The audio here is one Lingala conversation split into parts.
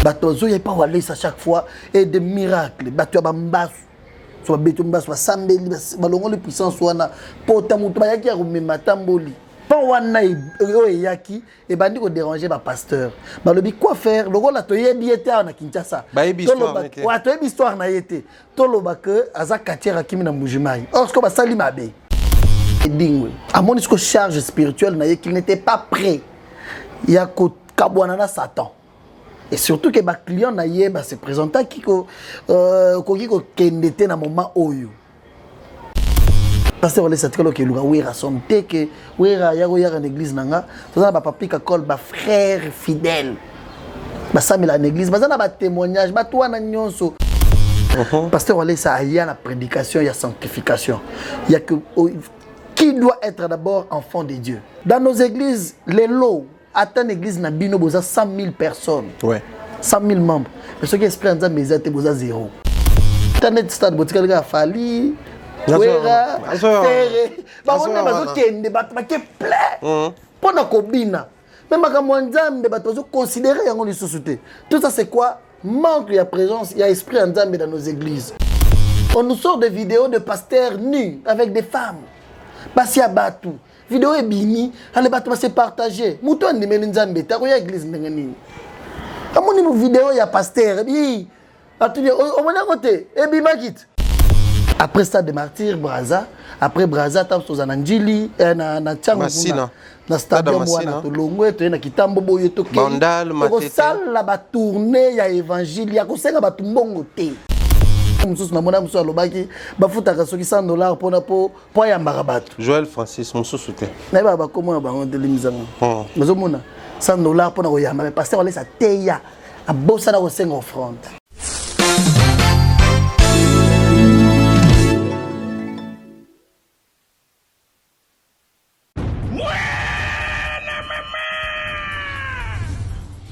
Batozo y a pas walé à chaque fois et des miracles. Bato bambas soit beto mbas soit sambeli balongo les puissances wana pota mutu ba yaki ya komema tamboli. Pas wana yaki et bandi ko déranger ba pasteur. Balobi quoi faire logo la to yebi été na Kinshasa. Ba yebi histoire na wa to yebi histoire na yete. Toloba que aza katiera kimi na mujimai. Or ce que ba sali mabe. Dingwe. À mon discours charge spirituelle na qu'il n'était pas prêt. Il y a ko kabwana na Satan. Et surtout que les clients se présentent qui kendete na moment oyo. Pasteur Olé Satkalo ke luga wera sonte que wera ya en église nanga, ça ba papi ka kol ba frère fidèle. Ba samela en église, ba na ba témoignage, ba toi na nyonso. Pasteur Olé ça y a la prédication, il y a sanctification. Il y a que qui doit être d'abord enfant de Dieu. Dans nos églises, les lots atteint l'église na bino boza 100 000 personnes. Ouais. 100 000 membres. Mais ce qui est en mais ils boza zéro. Internet stade botika ga fali. Wera. Terre. Ba on bazo kende bato ba ke plein. Pona kobina. Même ba nzambe bato bazo considérer yango li société. Tout ça c'est quoi? Manque de présence, il y a esprit nzambe dans nos églises. On nous sort des vidéos de pasteurs nus avec des femmes. Basi ya batu. Vidéo est bini, allez battre se partager. Mouton de Melinzambe, t'as quoi l'église n'engani. À mon niveau vidéo il y a pasteur, bi. À tout dire, au moins côté, et bi magit. Après stade de martyr Braza, après Braza tam so zananjili, na tchango na stadium wana to longwe to na kitambo boyo to ke. Bandal matete. Ko sala ba tourner ya évangile, ya ko senga ba tumbongo te. Moussous na mona moussous alobaki bafuta ka soki $100 pona po ya mbarabato. Joël Francis moussous soute. Na ba comment ba on delimizanga. Mazo mona $100 pona ko yamba mais pasteur on laisse à teya a bossa na ko 5 offrande.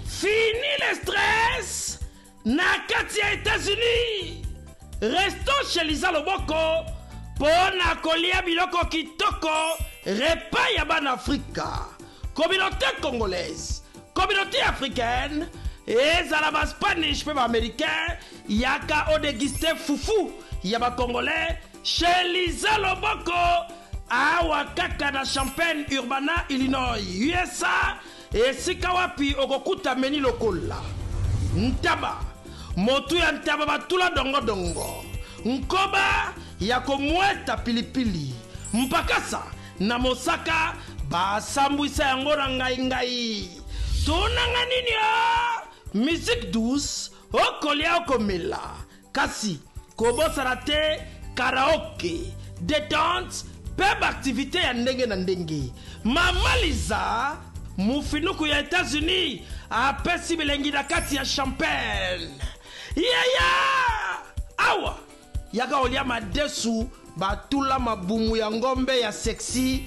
Fini le stress na kati ya États-Unis. Restons chez Lisa Loboko pour na kolia biloko kitoko repas ya ban Afrika. Communauté congolaise, communauté africaine, et zalaba Spanish pe américain, yaka o déguster foufou ya ba congolais chez Lisa Loboko awa kaka na Champaign Urbana Illinois USA et sikawapi okokuta meni lokola ntaba motu ya ntaba batula dongo dongo nkoba ya komweta pilipili mpakasa na mosaka basambwisa yango na ngai tunanga nini musique douce okolia okomela kasi kobosana te karaoke détente peba activité ya ndenge na ndenge Mama Liza mufinuku ya États-Unis apesi bilengi na kati ya Champagne. Awa yaka olia madesu batula mabumu ya ngombe ya sexy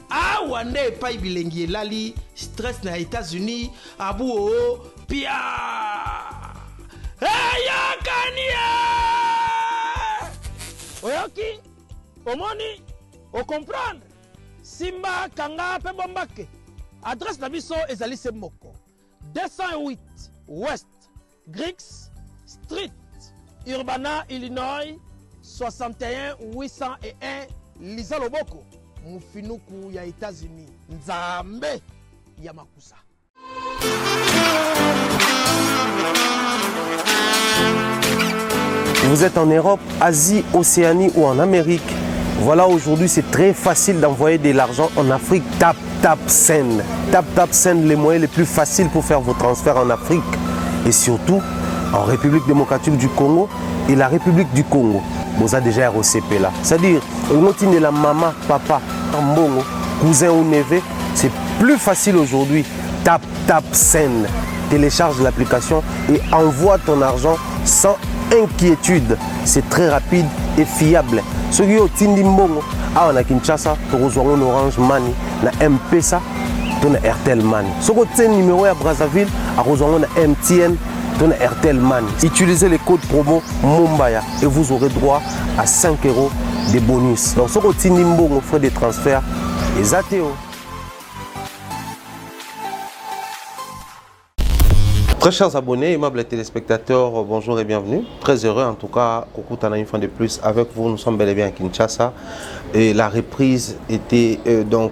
awa nde epai bilengi elali stress na États-Unis abu pia kania oyoki omoni o comprendre simba kanga pe bombake adresse na biso ezali se moko 208 West Griggs Street Urbana Illinois 61 801 Lisa Loboko mufinuku ya États-Unis nzambe ya makusa. Vous êtes en Europe, Asie, Océanie ou en Amérique. Voilà, aujourd'hui c'est très facile d'envoyer de l'argent en Afrique. Tap Send. Tap Send, les moyens les plus faciles pour faire vos transferts en Afrique. Et surtout en République démocratique du Congo et la République du Congo. Vous avez déjà ROCP là. C'est-à-dire, on la maman, papa, mbongo, cousin ou neveu. C'est plus facile aujourd'hui. Tap Send. Télécharge l'application et envoie ton argent sans inquiétude. C'est très rapide et fiable. Ceux qui ont Tindi Mbongo, on a Kinshasa, on a Orange Money, on a M-Pesa, on a Airtel Money. Ceux qui ont numéro à Brazzaville, on a MTN, on a Airtel Money. Utilisez les codes promo Mumbaya et vous aurez droit à 5 € de bonus. Donc ceux qui ont Tindi Mbongo, frais de transfert, les ATO. Très chers abonnés, aimables téléspectateurs, bonjour et bienvenue. Très heureux en tout cas, Kokutana une fois de plus avec vous. Nous sommes bel et bien à Kinshasa et la reprise était donc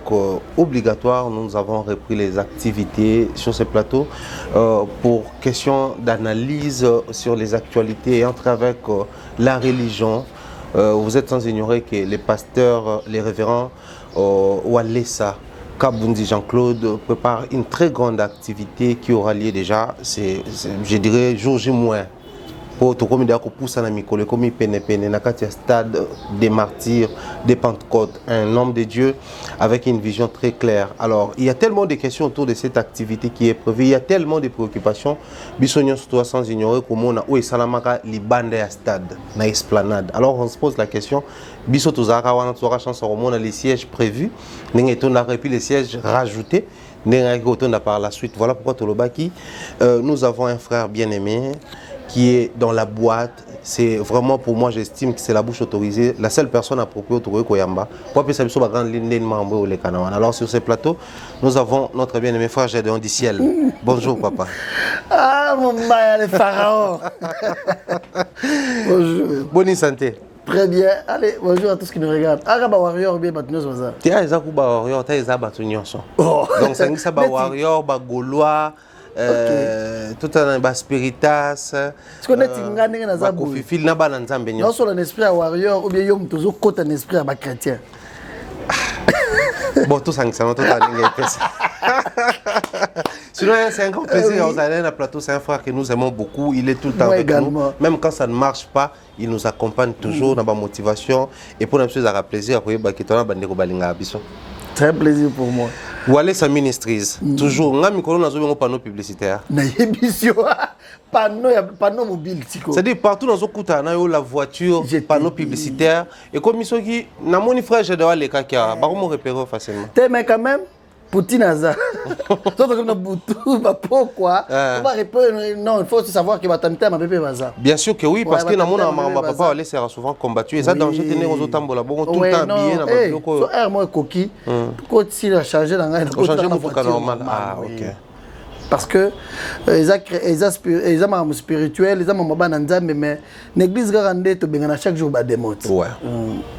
obligatoire. Nous avons repris les activités sur ce plateau pour question d'analyse sur les actualités et entrer avec la religion. Vous êtes sans ignorer que les pasteurs, les révérends Walesa Kabundi Jean-Claude prépare une très grande activité qui aura lieu déjà, je dirais, jour J-. Pour tout comme stade des martyrs, des Pentecôtes, un homme de Dieu avec une vision très claire. Alors, il y a tellement de questions autour de cette activité qui est prévue, il y a tellement de préoccupations. Bissonion surtout sans ignorer comment on a où est Salamaka libande à stade, na esplanade. Alors, on se pose la question, Bisso Tozara, on aura chance au monde les sièges prévus, et puis les sièges rajoutés. Par la suite. Voilà pourquoi Tolobaki, nous avons un frère bien-aimé qui est dans la boîte. C'est vraiment pour moi, j'estime que c'est la bouche autorisée, la seule personne appropriée autour de Koyamba. Alors sur ce plateau, nous avons notre bien-aimé frère Gédéon du ciel. Bonjour papa. Ah mon maya le pharaon. Bonjour. Bonne santé. Très bien. Allez, bonjour à tous qui nous regardent. Araba Warrior bien Batunios Waza. Tu as Zakuba Warrior, tu as Zabatunios. Donc c'est ça Warrior, Gaulois. Tout un spiritas. Tu connais Tingane na Zabu. Fil na bana nzambe nyo. Non seulement un esprit à warrior ou bien yom toujours côté un esprit à chrétien. Bon tout ça tout ça sinon c'est un grand plaisir aux aller à plateau, c'est un frère que nous aimons beaucoup, il est tout le temps avec nous. Même quand ça ne marche pas, il nous accompagne toujours dans ma motivation et pour nous c'est un plaisir après bakitona bandeko balinga abiso. C'est un plaisir pour moi. Walesa Ministries, toujours. Nga mikolo nazo bengo panneau publicitaire. Na yebisio panneau mobile tiko. C'est-à-dire partout dans okuta na yo la voiture, panneau publicitaire et comme isoki na moni frère je dois les kaka, ba ko repérer facilement. T'es mais quand même Poutine Aza. Pourquoi? Non, il faut aussi savoir que Batamita m'a bébé Baza. Bien sûr que oui, parce que dans mon papa allait sera souvent combattu et ça danger tenir aux autres bon tout le temps habillé dans le bloc. So moi coquille. Quand il a changé dans la voiture normal. Ah OK. Parce que ils ont spirituel, ils ont mon bananzambe mais l'église garandée to bengana chaque jour ba démote. Ouais.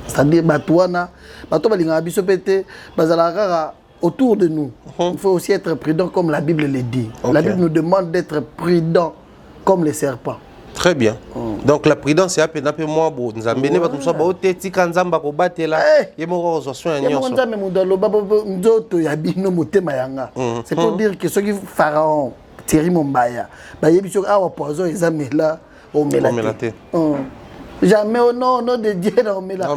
C'est-à-dire batouana, bato balinga biso pété, bazala autour de nous. Il faut aussi être prudent comme la Bible le dit. Okay. La Bible nous demande d'être prudent comme les serpents. Très bien. Donc la prudence c'est à peine moi bon nous amener pas tout ça ba oteti kanzamba ko batela yemo ko soin nyonso. Nzambe mudalo babo nzoto ya bino motema yanga. C'est pour dire que ceux qui pharaon Thierry Mombaya ba yebiso awa poison ezamela o melate. Jamais au nom de Dieu non mais là.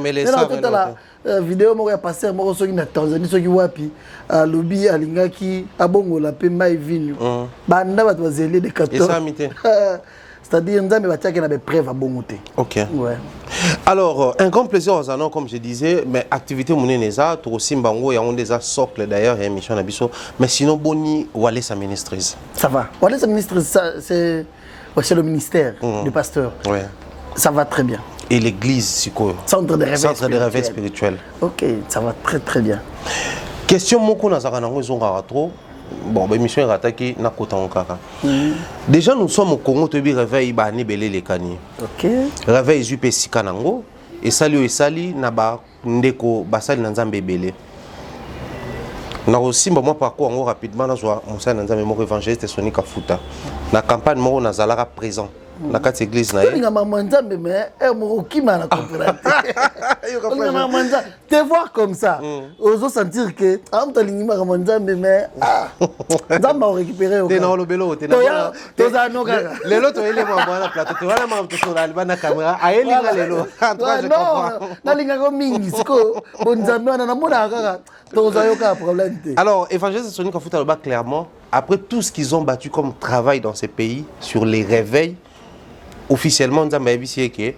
La vidéo moi passé moi soki na Tanzanie soki wapi lobi alingaki abongola pe mai vinyo. Banda bato bazeli de 14. Et ça mité. C'est-à-dire nzambe batiaka na be preuve abongote. OK. Ouais. Alors un grand plaisir aux annonces comme je disais mais activité moneneza to simbango ya on déjà socle d'ailleurs émission na biso mais sinon boni Walesa Ministries. Ça va. Walesa Ministries c'est le ministère du pasteur. Ouais. Ça va très bien. Et l'église, c'est quoi? Centre de réveil spirituel. Ok, ça va très très bien. Question moko na zakanango ezonga trop. Bon, émission est attaquée na kota onkaka. Déjà nous sommes au Congo to bi réveil ba ni belé les kani. Ok. Réveil jupe sikanango et sali na ba ndeko basali na nzambe belé. Na osimba moi parcours ngo rapidement na joa mon na nzambe moko évangéliste Soni Kafuta. Na campagne moko na zalaka présent. La carte église na ye. Mais te voir comme ça, oso sentir que anta lingima mais nzamba récupérer au. Tena lo belo tena. Toza no kaka. Lelo to ele mo bana plateau to wana ma to sur albana caméra ayelinga lelo. Non, na linga ko mingi siko bonzambe wana na mona kaka toza yo ka problème. Alors évangéliste Soni Kafuta le bas clairement après tout ce qu'ils ont battu comme travail dans ces pays sur les réveils. Officiellement, nous avons dit que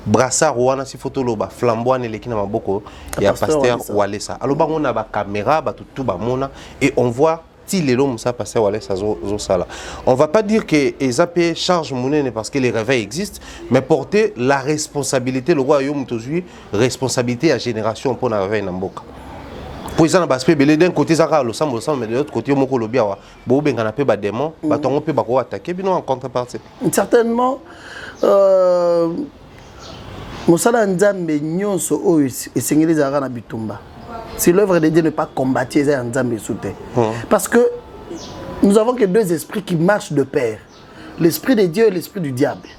brassard wana si photo loba flamboine lekina maboko ya pasteur Walesa. Alors on a ba caméra ba tout ba mona et on voit ti l'homme ça pasteur Walesa zo sala. On va pas dire que ezapé charge monnaie parce que les réveils existent mais porter la responsabilité le royaume tozui responsabilité à génération pour na réveil na mboka. pour ça na aspect belé d'un côté ça le sang mais de l'autre côté moko lobia wa bo benga na pe ba démon ba tongo pe ba ko attaquer bino en contrepartie certainement mosala nzambe nyonso oyo esengeli ezalaka na bitumba. Si l'œuvre de Dieu n'est pas combattue, c'est un nzambe soutien. Parce que nous avons que deux esprits qui marchent de pair. L'esprit de Dieu et l'esprit du diable.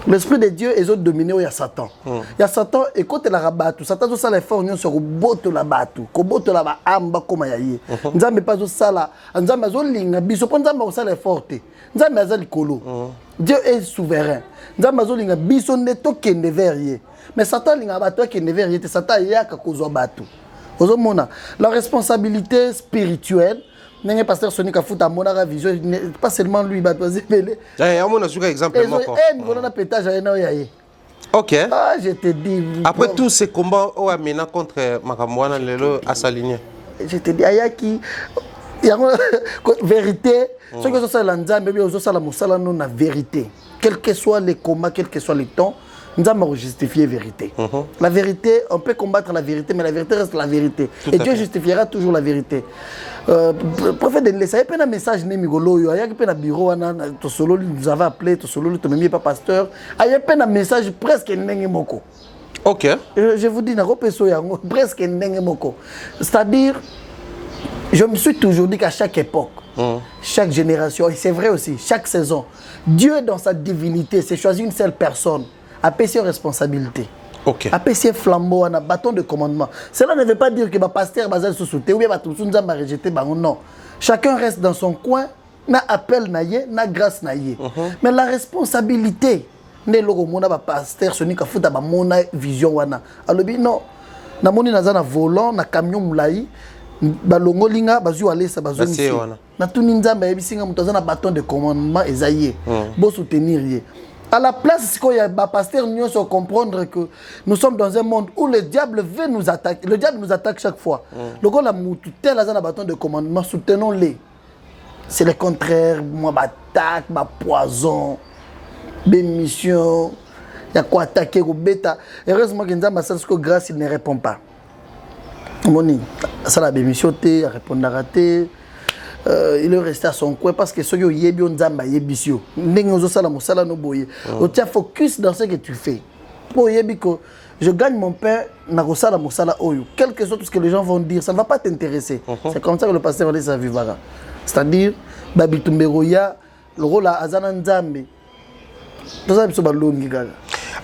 L'esprit de Dieu est dominé où il y a Satan. Il y a Satan et quand il a rabattu, Satan tout ça les forces sur le boto la batu, ko boto la ba amba comme yaye. Nzambe pas zo sala, nzambe zo linga biso pour nzambe ça les fortes. Nzambe azali kolo. Dieu est souverain. Nzambe zo linga biso neto kende verrier. Mais Satan linga batu kende verrier, Satan yaka kozo batu. La responsabilité spirituelle, n'est pas pasteur Sonic a foutu à mon vision, pas seulement lui, mais aussi Pelé. Exemple. Ok. Ah, je te dis. Après tous ces combats, on a mené contre Makamouana Lelo à sa ligne. Je te dis, Ayaki, il y a vérité. Ce que ça l'anzambe, mais aussi ça la moussala non la vérité. Quel que soit les combats, quel que soit les temps. Nous avons justifié la vérité. La vérité, on peut combattre la vérité, mais la vérité reste la vérité. Et Dieu justifiera toujours la vérité. Prophète de l'État, il y a un message, il y a un bureau, nous avons appelé, tu n'es pas pasteur. Il y a un message presque n'engé. Ok. Je vous dis, presque n'engé. C'est-à-dire, je me suis toujours dit qu'à chaque époque, chaque génération, et c'est vrai aussi, chaque saison, Dieu dans sa divinité s'est choisi une seule personne. A ses responsabilités. Okay. A ses flambeaux, un bâton de commandement. Cela ne veut pas dire que le pasteur va se soutenir ou bien va rejeter. Non. Chacun reste dans son coin, n'a appel, n'a grâce. Mais la responsabilité, n'est le pasteur, ce n'est qu'à foutre mon vision. Alors, non. Na moni na volant, na camion moulaï, balongo linga, bazu aller sa bazu ici. Na tout ninzamba ebisinga mutazana bâton de commandement ezaïe. Bon soutenir yé. À la place, il y a un pasteur nous faut comprendre que nous sommes dans un monde où le diable veut nous attaquer. Le diable nous attaque chaque fois. Le gars, tel a un bâton de commandement, soutenons-les. C'est le contraire. Moi, m'attaque, ma poison, des missions. Il y a quoi attaquer au bêta. Heureusement que nous grâce, il ne répond pas. Moni, ça la bémission, il répond à rater. Il est resté à son coin parce que ce que yebi on zamba yebisio n'engozo sala musala no boye o tia focus dans ce que tu fais pour yebi que je gagne mon pain na kosala musala oyo quel que soit tout ce que les gens vont dire ça ne va pas t'intéresser. C'est comme ça que le pasteur va laisser sa vivara, c'est-à-dire babitumberoya le rôle à azana nzambe tout ça biso balongi gaga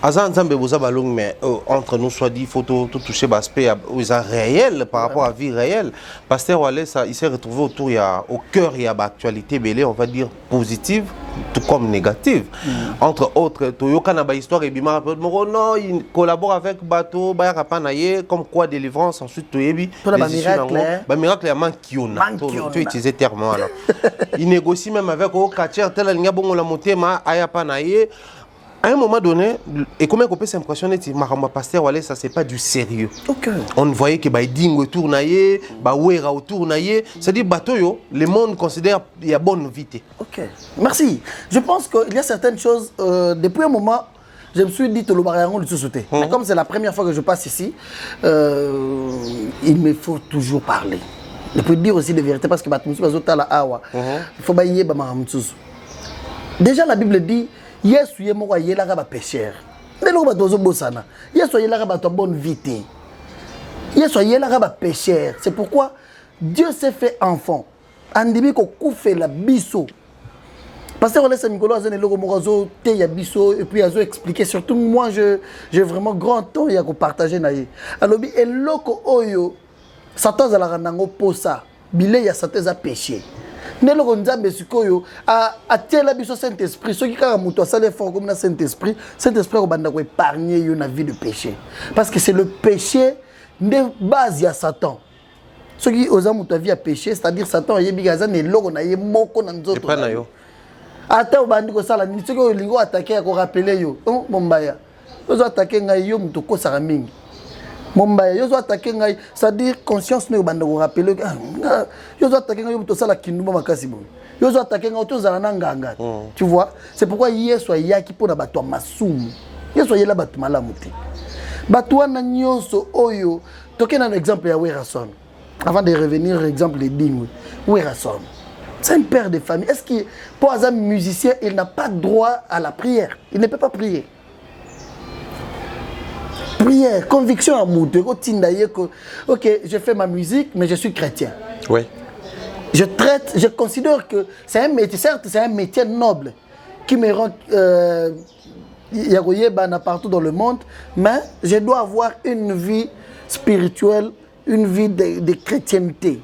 Azan Nzambe boza balong mais entre nous soit dit il faut tout toucher l'aspect réel par rapport à la vie réelle. Pasteur Wale ça il s'est retrouvé autour au cœur il y a l'actualité belé on va dire positive tout comme négative. Entre autres Toyoka na ba histoire et bima non il collabore avec bateau ba rapanaye comme quoi délivrance ensuite Toyebi ba miracle ya mankiona tu utiliser terme là. Il négocie même avec au quartier tel linga bongo la motema aya panaye. À un moment donné, et comment on peut s'impressionner, Mahama Pasteur Wale, ça c'est pas du sérieux. Okay. On voyait que Baïding autour naïe, Bawera autour naïe, c'est-à-dire bateau, le monde considère qu'il y a bonne vie. Ok, merci. Je pense qu'il y a certaines choses, depuis un moment, je me suis dit que le barrière du sous-sauté. Mais comme c'est la première fois que je passe ici, il me faut toujours parler. Je peux dire aussi des vérités parce que il faut bailler déjà la Bible dit Yesu ye moko yelaka ba pécheur. Ndelo ba tozo bosana. Yesu yelaka ba to bonne vie. Yesu yelaka ba pécheur. C'est pourquoi Dieu s'est fait enfant. Andimi ko koufe la biso. Pasteur Olesa Mikolo azane loko moko te ya biso et puis azo expliquer surtout moi j'ai vraiment grand temps ya ko partager na ye. Alobi eloko oyo Satan zalaka nango posa. Bile ya Satan za péché. Nelo nzambe sikoyo a tiela biso Saint-Esprit ceux qui kaka muto asale fort comme na Saint-Esprit ko banda ko épargner yo na vie de péché parce que c'est le péché de base ya Satan ceux qui osa muto vie à péché c'est-à-dire Satan yebi gaza ne loko na ye moko na nzoto na yo ata obandi ko sala ni ceux qui lingo attaquer ko rappeler yo mombaya ozo attaquer ngai yo muto ko sara mingi Mombaya, yo zo attaquer ngai, c'est-à-dire conscience ne bande ko rappeler yo zo attaquer ngai to sala kinduma makasi bon. Yo zo attaquer ngai to zala nganga. Tu vois? C'est pourquoi Yesu yaki pona bato masumu. Yesu yela bato malamu te. Bato wana nyonso oyo, toke na exemple ya Werason. avant de revenir, par exemple, les Ding, où est Rasson? C'est un père de famille. Est-ce que pour un musicien, il n'a pas droit à la prière? Il ne peut pas prier. Prière, conviction à Mouté, ok, je fais ma musique, mais je suis chrétien. Oui. Je considère que c'est un métier, certes, c'est un métier noble qui me rend partout dans le monde, mais je dois avoir une vie spirituelle, une vie de chrétienté.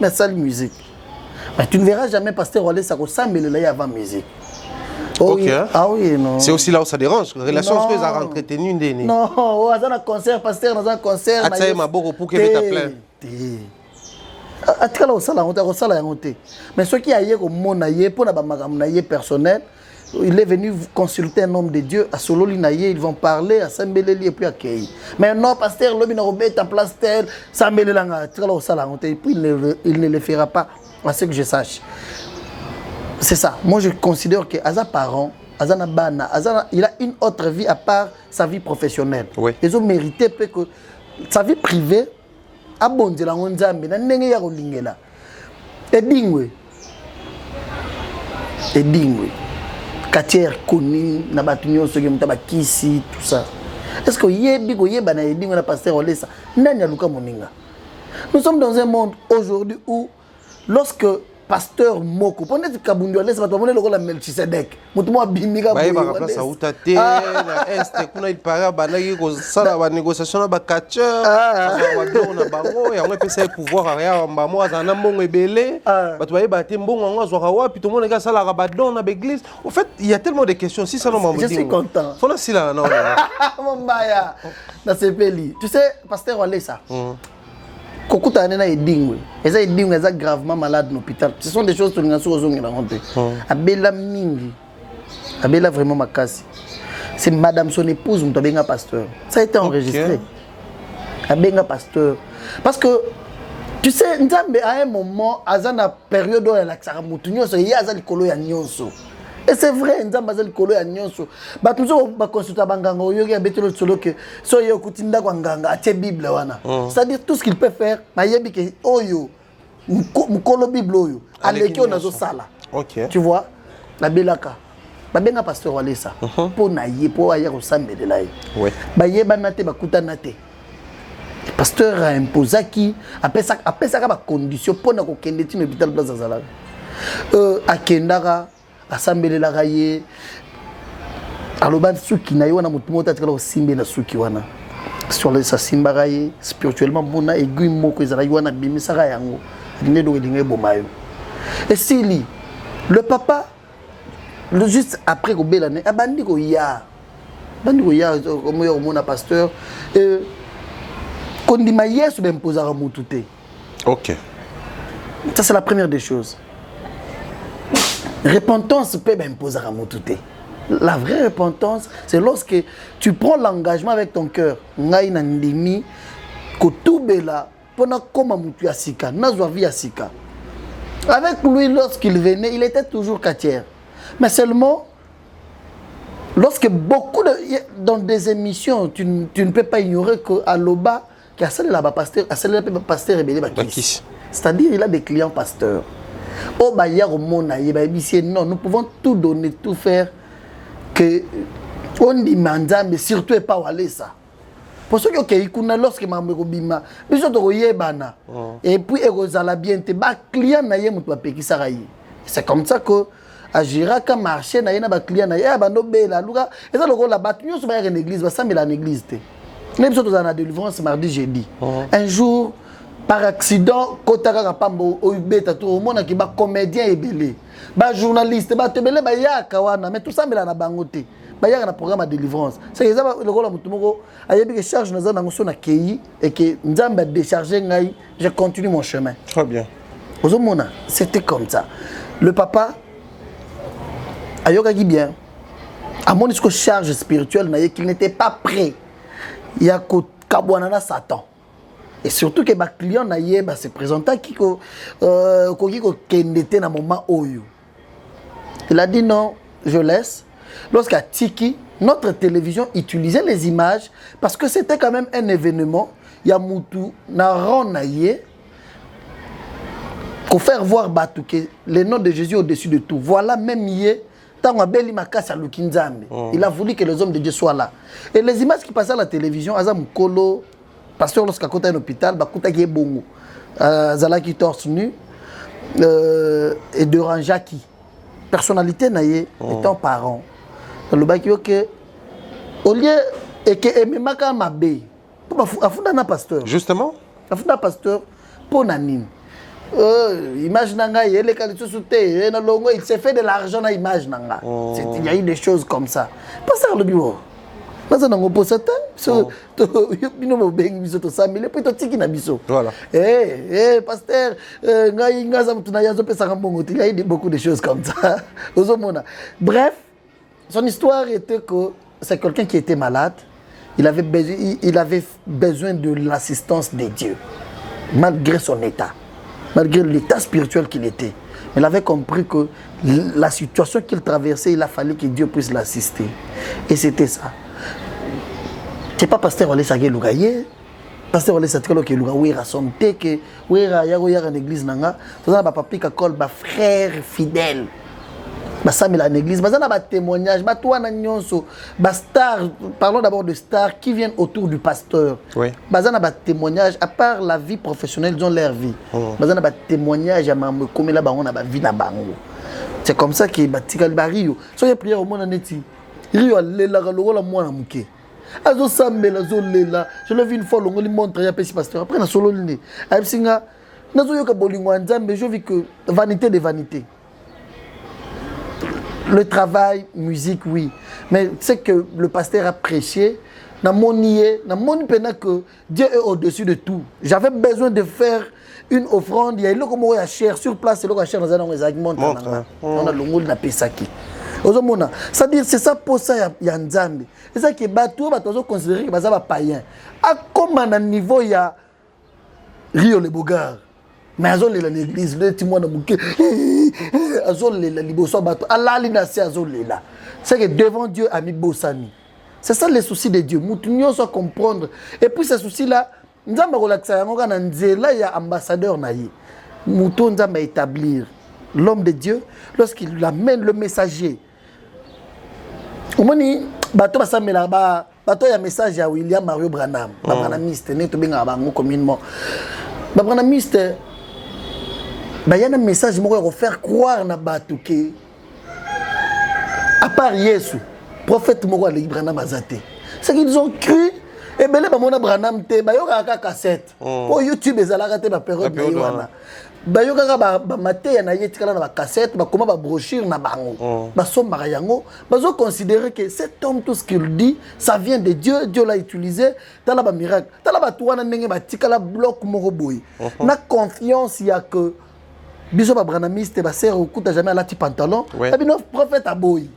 Mais ça, la musique. Mais tu ne verras jamais Pasteur Wale ça avant musique. Oh, ok. Ah oui, non. C'est aussi là où ça dérange. Relation que ça a entretenu une. Non, dans un concert, Pasteur, dans un concert. Ah, ça y est, ma beaucoup pour que tu plaît. Mais ce qui a eu pour la personnel, il est venu consulter un homme de Dieu à Sololi Naye, ils vont parler à Sambeleli et puis à Kei. Mais non, Pasteur, l'homme n'a pas ta place tel, Sambeleli et puis il ne le fera pas, à ce que je sache. C'est ça. Moi, je considère que Aza parent, Azana Bana, il a une autre vie à part sa vie professionnelle. Oui. Ils ont mérité que sa vie privée a bon de la Nzambe, na ndenge ya kolingela. Edingwe. Katière Koni, na batunyo soki mutaba kisi tout ça. Est-ce que yebi ko yeba na edingwe na Pasteur Wale ça? Nani aluka moninga. Nous sommes dans un monde aujourd'hui où lorsque Pasteur Moko, pendant que Kabundi Wale ça va tomber le rôle de Melchisedek. Mutumo abimika boye. Ba place à Outate na est kuna il para banaki ko sala ba négociation na ba catcheur. Ba na bango ya on peut ça pouvoir arrière ba moi za mbongo ebele. Ba to ba te mbongo ngo zo rawa puis tout le monde ga sala ba don na l'église. En fait, il y a tellement de questions si ça non m'en. Je suis content. Faut là si là non. Mon baya. Na sepeli. Tu sais Pasteur Wale ça. Kokuta nena edingwe. Eza edingwe eza gravement malade dans l'hôpital. Ce sont des choses que nous avons honte. Abela mingi. Abela vraiment makasi. C'est madame son épouse Mutabenga Pasteur. Ça a été enregistré. Abenga Pasteur. Parce que tu sais Nzambe à un moment azana période où elle a mutunyo so ya azali kolo ya nyonso. Et c'est vrai, Nzambe azali kolo ya nyonso. Ba toujours ba consulta banganga oyoki abetelo solo que so yo kutinda kwa nganga atie Bible wana. C'est-à-dire tout ce qu'il peut faire, ma yebi ke oyo mukolo Bible oyo aleki onazo sala. OK. Tu vois? La belaka. Ba benga Pasteur Wale ça. Po na ye po aya ko sambela ye. Ouais. Ba yeba nate ba kutana te. Pasteur a imposé qui après ça ba condition pour na ko kende ti hôpital Plaza Zala. Akendara assembelela kaye aloba suki na yo na mutu mota tikala osimbe na suki wana sur les simba kaye spirituellement bona aiguille moko ezala wana bimisa ka yango ne do elinga bomayo et si le papa le juste après ko belane abandi ko ya comme yo mona pasteur kondima yesu bempoza mutu te. OK. Ça c'est la première des choses. Repentance peut m'imposer à moutouté. La vraie repentance, c'est lorsque tu prends l'engagement avec ton cœur. Ngai nandimi kotubela pona koma mutu asika, nazwa vi asika. Avec lui lorsqu'il venait, il était toujours chrétien. Mais seulement lorsque beaucoup dans des émissions, tu ne peux pas ignorer que à Loba, qui a celle là pasteur, à celle là pasteur rebelle bakis. C'est-à-dire il a des clients pasteurs. Oh bah non, nous pouvons tout donner, tout faire que on demande mais surtout pas Wale ça. Pour ceux qui ont lorsque mambo bima, et puis ezala bien te ba client na ye mutu apeki sarayi. C'est comme ça que agira ka marché na ye na ba client na ye abando bela luka eza loko la batu nyo so ba en église ba sambela en église te. Même si on a délivrance mardi jeudi. Un jour par accident, kotaka kapambo oubeta tout le monde qui ba comédien ebelé, ba journaliste, ba tebele ba yaka wana, mais tout ça mela na bangote. Ba yaka na programme de délivrance. C'est ça le rôle mutu moko ayebi que charge na za na ngoso na kei et que Nzamba décharger ngai, je continue mon chemin. Très bien. Ozomona, c'était comme ça. Le papa ayoka qui bien. À mon discours charge spirituelle na qu'il n'était pas prêt. Il y a ko kabwana na Satan. Et surtout que les clients se présentent qui kendete na moment oyo. Il a dit non, je laisse. Lorsqu'à Tiki, notre télévision utilisait les images parce que c'était quand même un événement ya mutu na ron na ye pour faire voir batu que le nom de Jésus au-dessus de tout. Voilà même yé tant abeli makasa lukinzambe. Il a voulu que les hommes de Dieu soient là. Et les images qui passaient à la télévision, azam kolo pasteur lorsqu'à côté d'un hôpital, bakuta qui est bongo. Zalaki torse nu et de Ranjaki. Personnalité naïe étant parent. Le baki que au lieu et que memaka mabe. Afunda na pasteur. Justement. Afunda pasteur pour nanine. Image nanga yele kalitu sute na longo il s'est fait de l'argent na image nanga. Il y a eu des choses comme ça. Pasteur le bureau. Parce que nango posata so bino mo bengi biso to 100,000 puis to tiki na biso. Voilà. Pasteur ngai ngaza mutuna yazo pesa ngambongo il y a eu beaucoup de choses comme ça. Ozomona. Bref, son histoire était que c'est quelqu'un qui était malade. Il avait besoin de l'assistance de Dieu malgré son état. Malgré l'état spirituel qu'il était. Il avait compris que la situation qu'il traversait, il a fallu que Dieu puisse l'assister. Et c'était ça. C'est pas pasteur Olé Sagé Lougaye. Pasteur Olé Sagé Lougaye a son thé que Ouera Yagoya en église nanga. Tout ça, papa Pika Kol, frère fidèle. Basamela en église, bazana ba témoignage, ba toi na nyonso, ba star, parlons d'abord de stars qui viennent autour du pasteur. Oui. Bazana ba témoignage à part la vie professionnelle, ils ont leur vie. Bazana ba témoignage à maman comme là ba on a ba vie na bango. C'est comme ça que batikal bario. So ya prière au monde neti. Rio lela galoro la moi na muke. Azo sambela zo lela. Je l'ai vu une fois longo li montre ya pesi pasteur. Après na solo lini. Aibsinga nazo yoka bolingo nzambe, je vis que vanité de vanité. Le travail, musique, oui. Mais c'est que le pasteur a prêché. Dans mon que Dieu est au-dessus de tout. J'avais besoin de faire une offrande. Il y a le comme à chair sur place, le chair dans un argument. On a le mot na pesaki. C'est-à-dire c'est ça pour ça il y a Nzambe. C'est ça que bateau bateau considéré que bazaba païen. À comme à niveau il y a Rio le Bogar. Mais azol l'église le timo na muke azol la liboso bato alali na si azol là. C'est que devant Dieu ami bosani. C'est ça les soucis de Dieu. Mutunyo soit comprendre. Et puis ces soucis là, nzamba relaxa yango kana nzela ya ambassadeur na ye. Muto nzamba établir l'homme de Dieu lorsqu'il amène le messager. Omoni bato basamela ba bato ya message ya William Mario Branham, Branhamiste ne to benga bango communément. Ba Branhamiste il y a un message qui va faire croire na batu que à part Yesu, prophète Moro Ali Branham Azate. C'est qu'ils ont cru et ben là mona Branham te ba yoka ka cassette. Pour YouTube ezalaka te ba période wana. Ba yoka ba maté na yetikala na ba cassette, ba comment ba brochure na bango. Ba somba yango, ba zo considérer que cet homme tout ce qu'il dit, ça vient de Dieu, Dieu l'a utilisé dans la miracle. Dans la tuana ndenge ba tikala bloc moko boy. Na confiance il y a que biso ba branamiste ba sert au coup jamais à la pantalon et puis notre prophète a boy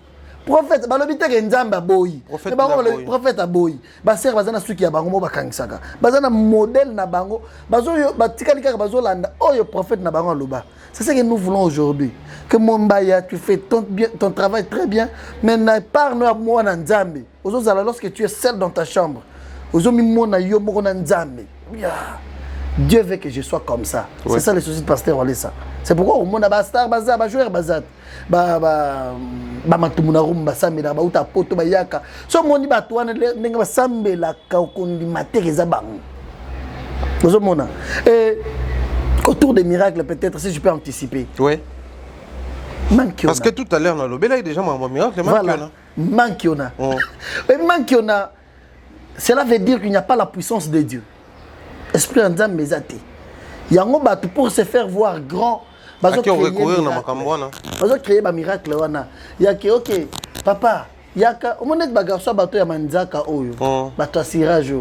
prophète ba lobite ke nzamba boy et ba le prophète a boy ba sert bazana suki ya bango mo ba kangisaka bazana modèle na bango bazo yo ba tikali kaka bazo landa oyo prophète na bango loba. C'est ce que nous voulons aujourd'hui, que mon baya tu fais ton travail très bien mais n'a pas moi na nzambe ozo zala lorsque tu es seul dans ta chambre ozo mi mona yo moko na nzambe. Dieu veut que je sois comme ça. C'est ça le souci de pasteur Walesa. C'est pourquoi au monde a star bazar, ba joueur bazat. Ba matumuna rumba samela ba uta poto ba yaka. So moni ba toana ndenge ba sambela ka kondi matereza bango. Vous mona. Et autour des miracles peut-être si je peux anticiper. Oui. Parce que tout à l'heure dans l'obé là il y a déjà un miracle mankiona. Et mankiona cela veut dire qu'il n'y a pas la puissance de Dieu. Esprit en Nzambe ezate. Yango bato pour se faire voir grand, bazo créer ba miracle wana. Yake OK, papa, yaka omonet ba garçon bato ya manzaka oyo. Bato asirage.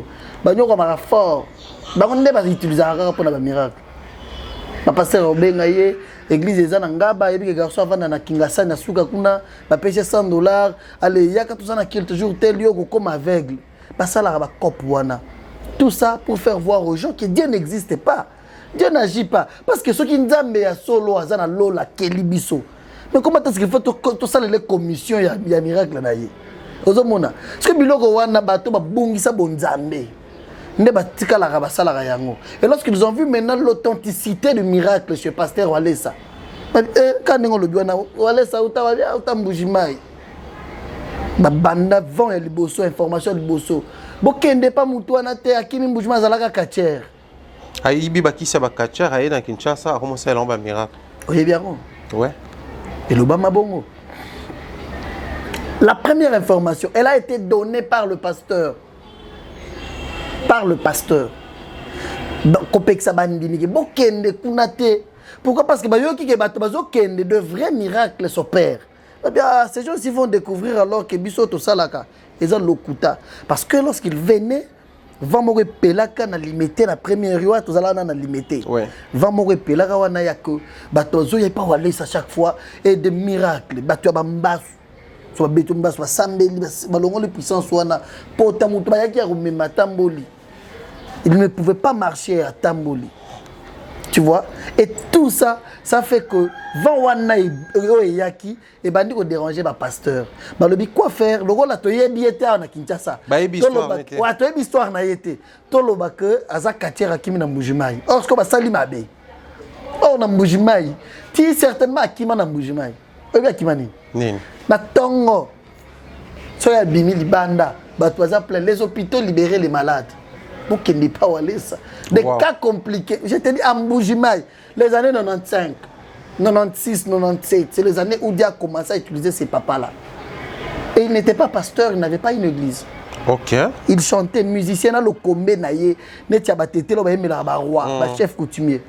Banyoko mara fort. Bango nde ba utiliser pour na ba miracle. Ba pasteur obenga ye, église ezana ngaba yebi ke garçon avanda na Kingasani na suka kuna, ba pêcher $100, allez yaka tout ça na quelques jours tel yo comme aveugle. Ba sala ba cop wana. Tout ça pour faire voir aux gens que Dieu n'existe pas. Dieu n'agit pas. Parce que ceux qui nous ont solo, ils ont lola kelibiso. Mais comment est-ce qu'il faut tout ça les commissions, il y a miracle là. Ozomona. Parce que biloko wana bato ba bungisa bonzambe. Et lorsqu'ils ont vu maintenant l'authenticité du miracle chez Pasteur Walesa, quand on le dit, Walesa, banda vent ya liboso information liboso bokende pa mutu wana te akimi mbujima zalaka katière aibi bakisa ba katière aye na Kinshasa a commencé à l'omba miracle. Oui bien. Ouais. Et le bama bongo. La première information, elle a été donnée par le pasteur. Par le pasteur. Kopeksa bandini bokende kunate. Pourquoi? Parce que bayoki ke bato bazokende de vrais miracles s'opèrent. Ces gens-ci vont découvrir alors que Bisoto Salaka, ils ont l'okuta. Parce que lorsqu'ils venaient, Vamore Pelaka n'a limité la première rue, tous allons n'a limité. Vamore Pelaka wana yako, batozo y a pas walé à chaque fois et des miracles. Batu bambas, soit betumbas, soit sambeli, balongo le puissance wana, potamutu bayaki ya rumema tamboli. Il ne pouvait pas marcher à Tamboli. Tu vois? Et tout ça, ça fait que Vanwana et Yaki et bandi ko déranger ba pasteur. Ba lobi quoi faire? Le rôle la toye biete na Kinshasa. Ba histoire na été. Wa toye histoire na été. Tolo ba que azakatia akimi na Mbujimai. Or ce ko ba sali mabe. Or na Mbujimai, ti certainement akima na Mbujimai. Obi akima ni? Nini? Na tongo. Soya bimi libanda, ba toza plein les hôpitaux libérer les malades. Pour qu'il n'y ait pas ça. Des cas compliqués. Je te dis, à Mbujimai, les années 95, 96, 97, c'est les années où Dia a commencé à utiliser ces papas-là. Et il n'était pas pasteur, il n'avait pas une église. Ok. Il chantait, musicien, le comé, naïe, Netiabatete, le roi, le chef coutumier.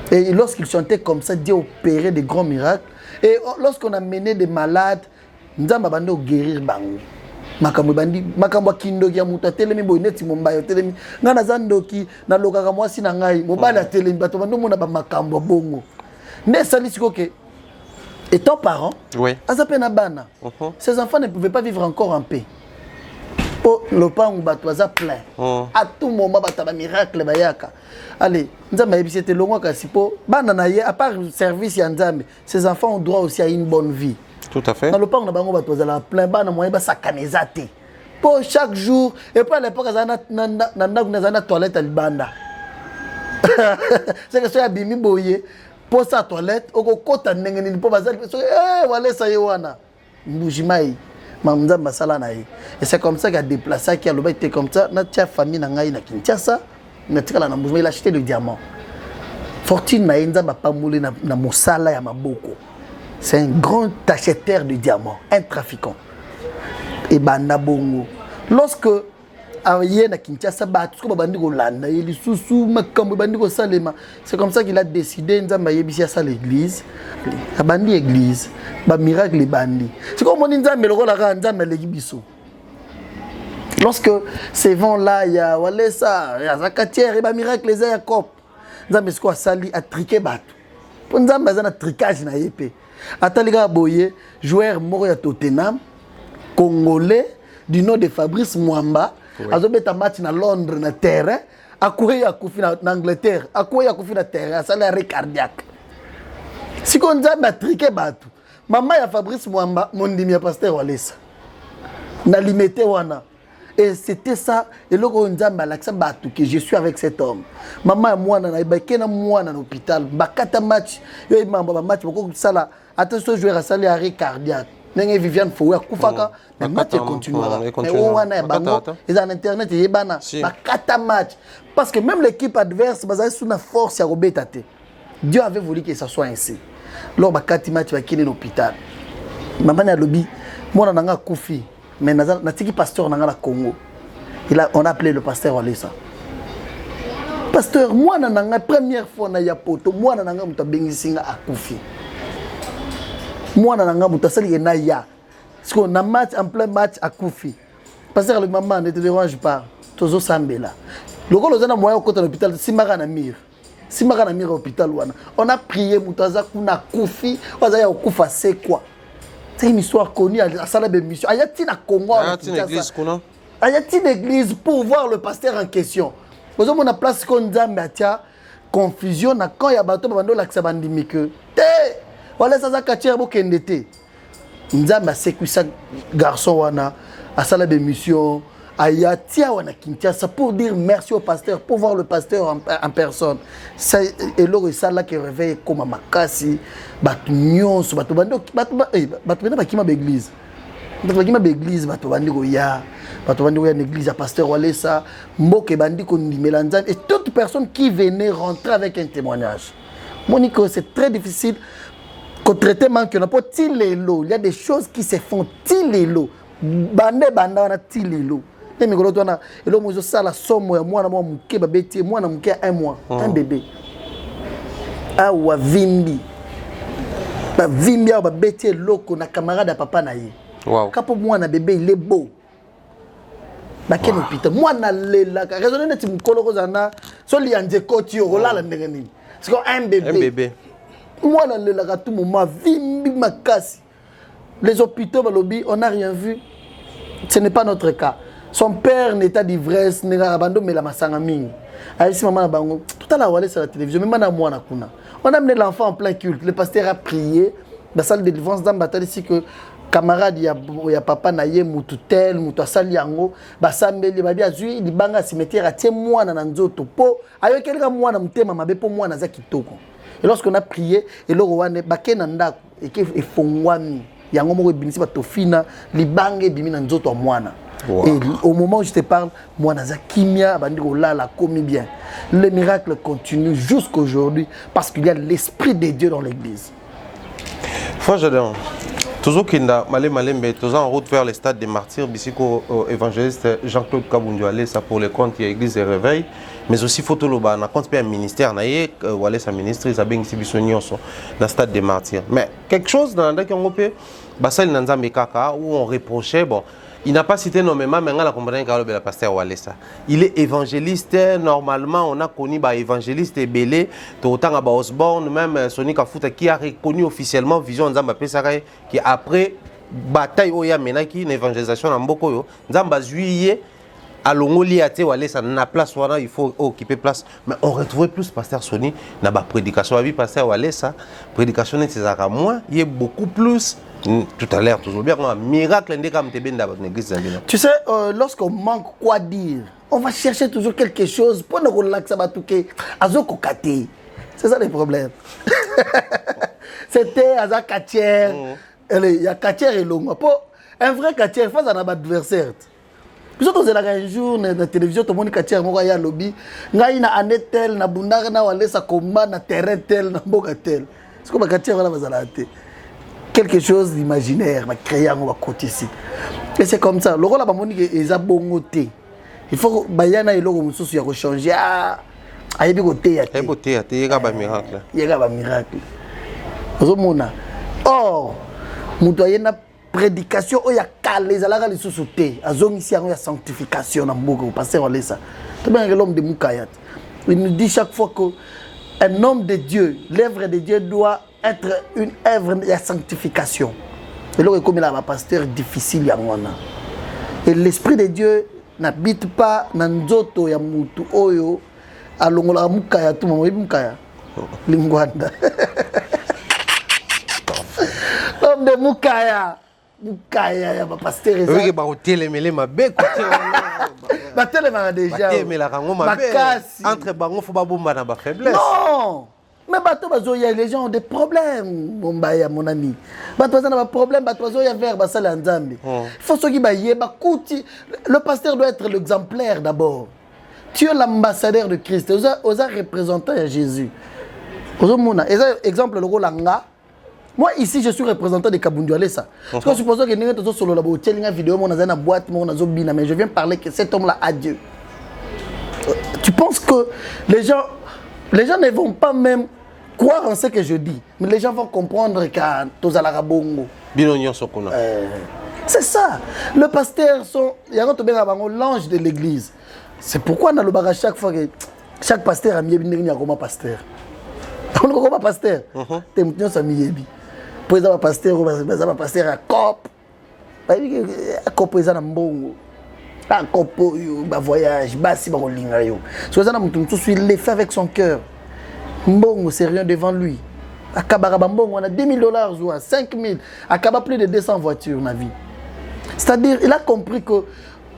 Et lorsqu'il chantait comme ça, Dieu opérait des grands miracles. Et lorsqu'on a mené des malades, nous avons guérir Bango. Makambo bandi makambo kindoki ya muta telemi boneti mombayo telemi ngana zandoki na lokaka mwasi na ngai mobala telemi bato bando mona ba makambo bongo ne salisiko ke étant parent azapena bana ces enfants ne pouvaient pas vivre encore en paix po le pangu bato aza plein à tout moment bato ba miracle bayaka allez nzamba ebisete longo kasi po bana na ye à part service ya nzambe ces enfants ont droit aussi à une bonne vie. Tout à fait. Dans le parc, on a plein de moyens de s'acaniser. Pour chaque jour, et puis à l'époque, on a une toilette à l'Ibanda. C'est que si on a bimi boye, pour sa toilette, on a côté n'engeni pour bazar, voilà ça y est wana. Mbujimai, mamza masala naï. Et c'est comme ça qu'il a déplacé, qu'il a l'obéité comme ça. Notre famille n'a pas Kinshasa, notre la Mbujimai, il a acheté le diamant. Fortune naï, n'a pas moulé na mosala ya maboko. C'est un grand acheteur de diamants, un trafiquant. Et banda bongo. Lorsque Ayen à Kinshasa c'est comme ça qu'il a décidé de l'église. Abandi église, ba miracle bandi. C'est comme on dit mais le rôle lorsque ces vents là, il y a Walesa, il y a Zakatière, et ba miracle les Jacob. Nzambe siko sali a triquer bateau. Pour nzambe za na tricage na yépé. Ataliga Boye, joueur mort à Tottenham, congolais du nom de Fabrice Mwamba, a joué un match à Londres na terrain, a couru à Koufi en Angleterre, a couru à Koufi na terrain, ça l'arrêt cardiaque. Si on a triqué bateau, maman ya Fabrice Mwamba, mon demi pasteur Walesa, na limité wana. Et c'était ça, et là on a malaxa bateau que je suis avec cet homme. Maman et moi na ibakena moi na l'hôpital, bakata match, yo mamba match beaucoup ça là. Attention joueur à saler arrêt cardiaque. Nengue Viviane Fouya Koufaka, le match continuera. Mais on a bango, ils en internet et bana, bakata match parce que même l'équipe adverse basée sur la force à Robetate. Dieu avait voulu que ça soit ainsi. Lors bakati match va quitter l'hôpital. Maman a lobby, moi na nga Koufi. Mais natiki pasteur dans le Congo. On a appelé le pasteur Walesa. Pasteur, moi la première fois na yapoto, moi nanga muta bengisinga akufi. Moi nanga muta sali na ya. Parce qu'on a match en plein match akufi. Pasteur le maman ne te dérange pas. Tozo sambela. Le gars lozana moya côté l'hôpital Simara na mir. Simara na mir hôpital wana. On a prié mutaza kuna kufi, waza ya kufa c'est quoi? C'est une histoire connue à Salah Bémission. Il y a une Congo. Il une église pour voir le pasteur en question. Vous avez une place qu'on a confusion quand il y a bateau bando l'axabandi mike. Voilà ça katia bokendete. Nzamba sécuisa garçon wana à Salah Bémission Ayatia wana Kinshasa pour dire merci au pasteur, pour voir le pasteur en personne. Et là c'est là qui réveille comme makasi, batu nyonso, batu bando, batu bana bakima l'église. Batu bakima l'église, batu bandi ya l'église, pasteur Walesa, mboke bandi ko ndimela nzambe et toute personne qui venait rentrer avec un témoignage. Monique, c'est très difficile. Contrairement que n'a pas tilelo, il y a des choses qui se font tilelo. Bande wana tilelo. Et mikolo tona elo mozo sala somo ya mwana mwa muke babeti mwana muke 1 mois, un bébé. Ah wa vimbi. Ba vimbi ba beti loko na camarade papa na ye. Wow. Kapo mwana bébé il est beau. Ba ken hôpital mwana lela ka raisonner neti mukolo kozana so li anje koti olala ndenge nini. C'est comme un bébé. Un bébé. Mwana lela ka tout moment vimbi makasi. Les hôpitaux balobi on n'a rien vu. Ce n'est pas notre cas. Son père n'était d'ivresse, n'est pas abandonné, mais la masanga ming. Aïe, maman bango. Tout à l'heure, on sur la télévision, même à moi, on a amené l'enfant en plein culte. Le pasteur a prié. La salle de délivrance dans bataille ici que camarade, il y a papa naïe, moutou tel, moutou asali yango. Basambe, il y a zui, il banga cimetière à tiens moi na nzoto po. Aïe, quelqu'un moi na mutema mabe po moi na zakitoko. Et lorsqu'on a prié, et le roi ne bakenanda et qu'il est fongwami. Yango moko binisi batofina libange bimi na nzoto mwana. Wow. Et au moment où je te parle, moi naza kimia bandiko là la commis bien. Le miracle continue jusqu'aujourd'hui parce qu'il y a l'esprit de Dieu dans l'église. Frère Jadon, toujours kinda malembe, toujours en route vers le stade des martyrs, bisiko évangéliste Jean-Claude Kabundu allé ça pour les comptes de l'église de réveil, mais aussi photoloba na compte un ministère naïe ou aller sa ministre Isabelle Sibisonio dans le stade des martyrs. Mais quelque chose dans la qu'on peut basal nanzambe kaka où on reprochait bon. Il n'a pas cité nommément, mais on a compris que le pasteur Walesa. Il est évangéliste. Normalement, on a connu évangéliste et belé. Autant à Osborne, même Sony Kafuta, qui a reconnu officiellement Vision Nzamba Pesaraï, qui après bataille Oya Menaki, une évangélisation en Bokoyo, Nzamba Juillet, à Longoliate Walesa, n'a place, il faut occuper place. Mais on retrouvait plus pasteur Sony, n'a pas prédication. À vie, pasteur Walesa, prédication n'est pas moins, il y a beaucoup plus. Tout à l'heure, toujours bien, un miracle, tu sais, lorsqu'on manque quoi dire, on va chercher toujours quelque chose pour nous relaxer. C'est ça le problème. C'était à Katier. Il y a Katier et Longo. Un vrai Katier face à un adversaire. Puis on a un jour dans la télévision, tout le monde Katier, moi il y a lobby. Il y a une année telle, na bundar na wale sa combat na terrain tel, na boga tel. C'est comme Katier voilà bazalate. Quelque chose d'imaginaire, ma créer on va côté ici. Et c'est comme ça. Le rôle là monique est à bongoté. Il faut bayana et logo mususu ya changer ah ayebi côté ya. Et beauté ya te ga ba miracle. Il y a ba miracle. Ozomona. Or mutoye na prédication o ya kale zalaka lisusu te. Azongisi yango ya sanctification na mboka pasteur Walesa. To bien l'homme de Mukayat. Il nous dit chaque fois que un homme de Dieu, l'œuvre de Dieu doit être une œuvre de sanctification. Et là, comme il y a un pasteur difficile, et l'esprit de Dieu n'habite pas dans Nzoto ya mutu oyo alongola mukaya tout moment mukaya lingwanda. L'homme de mukaya ya pasteur. Oui, ba hôtel mais ma be côté. Batele ma déjà. Mais la rango ma be. Entre bango faut ba bomba na ba faiblesse. Non. Mais les gens ont des problèmes, mon ami. Le pasteur doit être l'exemplaire d'abord. Tu es l'ambassadeur de Christ. Tu es représentant de Jésus. Exemple, le rôle Langa. Moi, ici, je suis représentant de Kabundu Alesa. Parce que je suppose que nous sommes sur la vidéo, nous avons une boîte, mais je viens parler que cet homme-là a Dieu. Tu penses que les gens ne vont pas même croire en ce que je dis, mais les gens vont comprendre qu'à Tozala Bongo. C'est ça. Le pasteur, l'ange de l'église. C'est pourquoi on a le barrage chaque fois que chaque pasteur a mis un pasteur. On a un pasteur. Tu as mis un pasteur à cop. À cop, il y a un bon. Un copo, un voyage, basi ba rolinga yo. So ça na mutu suit les fait avec son cœur. Mbongo c'est rien devant lui. Akabara mbongo on a $2,000 ou à 5,000, akaba plus de 200 voitures ma vie. C'est-à-dire il a compris que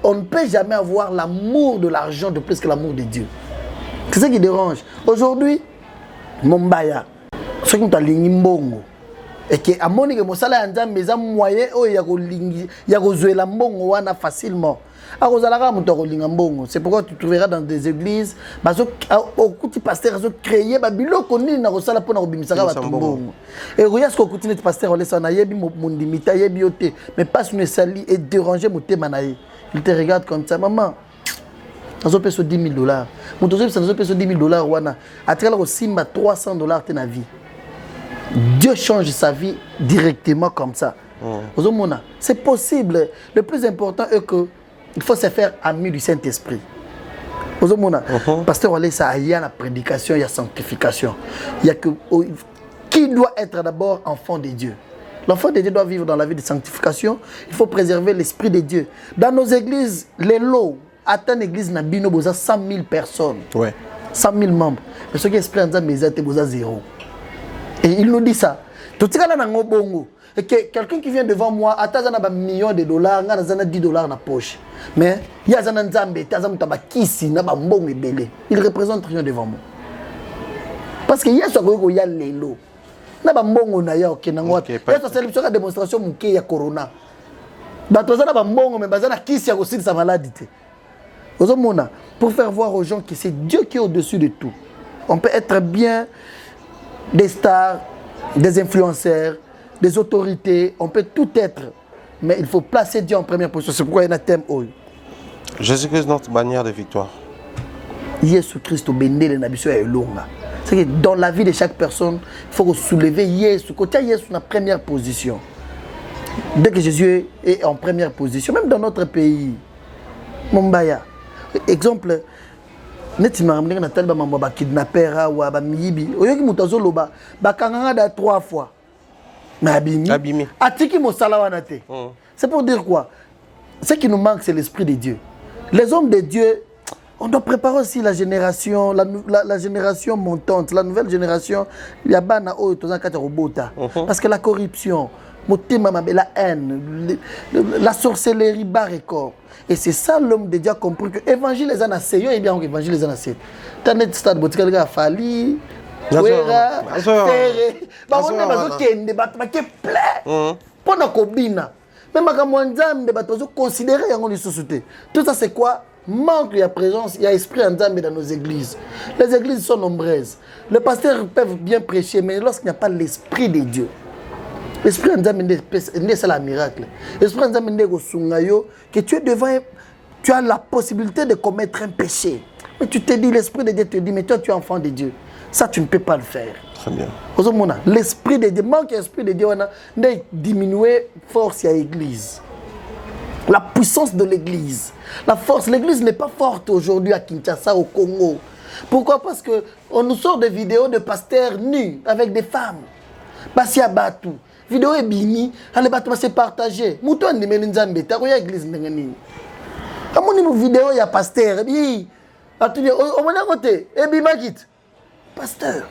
on ne peut jamais avoir l'amour de l'argent de plus que l'amour de Dieu. C'est ça qui dérange. Aujourd'hui, Mombaya, ce qui est Mbongo, et que à mon niveau, ça là, mes amis moyens, il y a joué la Mbongo facilement. C'est pourquoi tu trouveras dans des églises, au petit pasteur a créé Babilo connu na rosala pour na Mbongo. Et regarde ce que continue de pasteur on a yebi mon limita yebi oté, mais pas sur sali et déranger mon thème naïe. Il te regarde comme ça, maman. Dans un peu sur $10,000. Mon deuxième, c'est dans un peu sur $10,000. Wana. À travers aussi ma $300 ta vie. Dieu change sa vie directement comme ça. C'est possible. Le plus important est que il faut se faire ami du Saint-Esprit. Pasteur Wale, ça il y a la prédication, il y a la sanctification. Il y a que qui doit être d'abord enfant de Dieu. L'enfant de Dieu doit vivre dans la vie de sanctification. Il faut préserver l'esprit de Dieu. Dans nos églises, les lots, attends l'église n'a bino boza 100 000 personnes. Ouais. 100 000 membres. Mais ce qui est esprit en disant mais ils boza 0. Et il nous dit ça. Tout ça là dans bongo. Et que quelqu'un qui vient devant moi, attends un million de dollars, on a $10 dans la poche. Mais il y a un Nzambe, il représente rien devant moi. Parce que il y a ce qu'il y a les lots. Na bambongo na ya okenangwa. Yeso célébration la démonstration muke ya corona. Batoza na bambongo mais bazana kisi ya kosili sa maladie te. Ozomona pour faire voir aux gens que c'est Dieu qui est au-dessus de tout. On peut être bien des stars, des influenceurs, des autorités, on peut tout être, mais il faut placer Dieu en première position. C'est pourquoi il y a un thème haut. Jésus-Christ notre bannière de victoire. Jésus-Christ au béni de l'ambition est longue. C'est que dans la vie de chaque personne, il faut soulever Jésus. Quand Jésus est en première position, dès que Jésus est en première position, même dans notre pays, Mombaya, exemple, netima mlinga na talba mambo ba kidnapper ou ba miyibi, oyoki mutazo loba, ba kanganga da 3 fois. Mais abimi. Atiki mosala wana te. C'est pour dire quoi? Ce qui nous manque, c'est l'esprit de Dieu. Les hommes de Dieu, on doit préparer aussi la génération, la génération montante, la nouvelle génération. Il y a bana o tozaka robota. Parce que la corruption, la haine, la sorcellerie bat record. Et c'est ça l'homme de Dieu a compris que l'évangile les a essayé et bien l'évangile les a essayé. Tanet stade botika les gars fali. Wera, terre, bah on est pas kende, bah tu plein. Pendant kobina, même quand moi Nzambe, bah tu considérer yango les sociétés. Tout ça c'est quoi? Manque de présence, il y a esprit Nzambe dans nos églises. Les églises sont nombreuses. Les pasteurs peuvent bien prêcher, mais lorsqu'il n'y a pas l'esprit de Dieu, l'esprit Nzambe c'est la miracle. L'esprit Nzambe que tu es devant, tu as la possibilité de commettre un péché. Mais tu te dis, l'esprit de Dieu te dit, mais toi tu es enfant de Dieu. Ça, tu ne peux pas le faire. Très bien. L'esprit de Dieu, manque l'esprit de Dieu, on a diminué force à l'église. La puissance de l'église. La force, l'église n'est pas forte aujourd'hui à Kinshasa, au Congo. Pourquoi? Parce qu'on nous sort des vidéos de pasteurs nus avec des femmes. Basi Abatou. Vidéo est bini, allez Batou va se partager. Mouton de Melinzambe, t'as quoi l'église n'engani? Comment on dit vidéo, il y a pasteur. Bi, atelier, on m'a côté, et bi magit. Pasteur.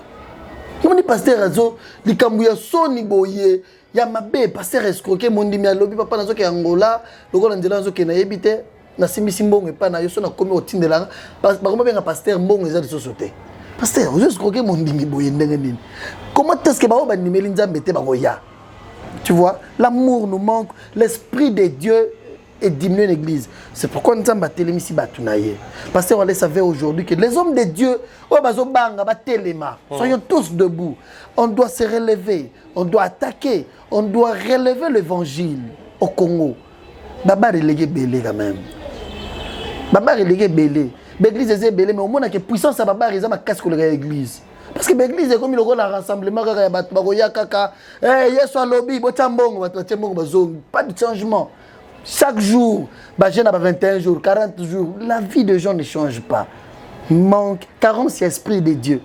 Comment dit pasteur azo, li kambuya soni boye, ya mabe pasteur escroqué mon dimi alobi papa nazo ke Angola, loko ndela nazo ke na yebite, na simisi mbongo pa na yo so na komi otindela, ba koma benga pasteur mbongo eza de sosote. Pasteur, vous escroqué mon dimi boye ndenge nini? Comment est-ce que ba ba nimeli nzambe te ba ya? Tu vois, l'amour nous manque, l'esprit de Dieu est diminué l'église. C'est pourquoi nous sommes ici batunaye. Parce qu'on savait aujourd'hui que les hommes de Dieu, soyons tous debout. On doit se relever, on doit attaquer, on doit relever l'évangile au Congo. Baba relégué belé quand même. Baba relégué belé. L'église est belé, mais au moins que puissance à Baba ils ont ma casse que l'église. Parce que l'église est comme il y a un rassemblement, il y a un lobby, pas de changement. Chaque jour, bah, j'ai 21 jours, 40 jours, la vie des gens ne change pas. Manque, carence l'esprit de Dieu.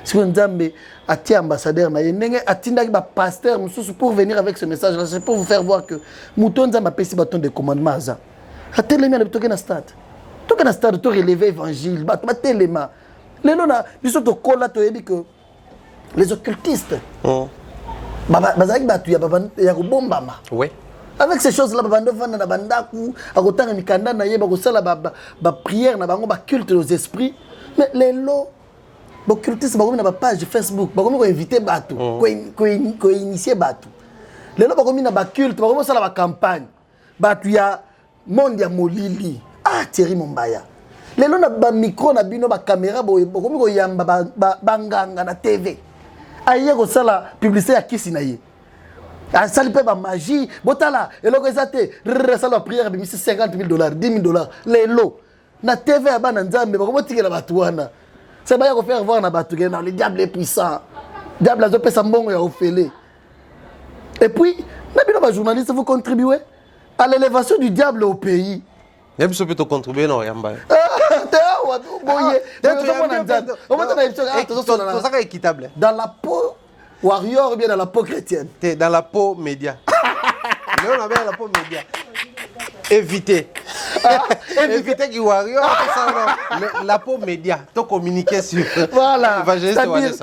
Si vous avez un ambassadeur, un pasteur pour venir avec ce message, c'est pour vous faire voir que Mouton a payé ce bâton de commandement. A téléma, tu as un stade. Tu as un stade, tu as relevé l'évangile, tu as téléma. Les occultistes, oui. Avec ces choses-là, bando vanda na bandaku, akotanga mikanda na ye bakosala ba prière na bango ba culte aux esprits. Mais les lots occultistes bakomi na ba page Facebook, bakomi ko inviter bato, ko initier bato. Les lots bakomi na ba culte, bakomi sala ba campagne. Bato ya monde ya molili. Ah Thierry Mombaya. Les lots na ba micro na bino ba caméra bakomi ko yamba banganga na TV. Aye ko sala publicité ya kisi na ye. Ah, ça lui fait ma magie. Botala, et là, ça la prière, c'est $50 000, $10 000. Les lots. Na TV à Bananzambe, comment tu es là-bas? C'est bien qu'on fait voir na batoué. Le diable est puissant. Le diable a fait sa bon et a offert. Et puis, les journalistes, vous contribuez à l'élévation du diable au pays. Il y a besoin de contribuer, non, Yamba. Dans la peau warrior ou bien dans la peau chrétienne? T'es dans la peau média. Léon a bien la peau média. Évitez. Évitez qui warrior. La peau média. Tu communiquer sur. Voilà.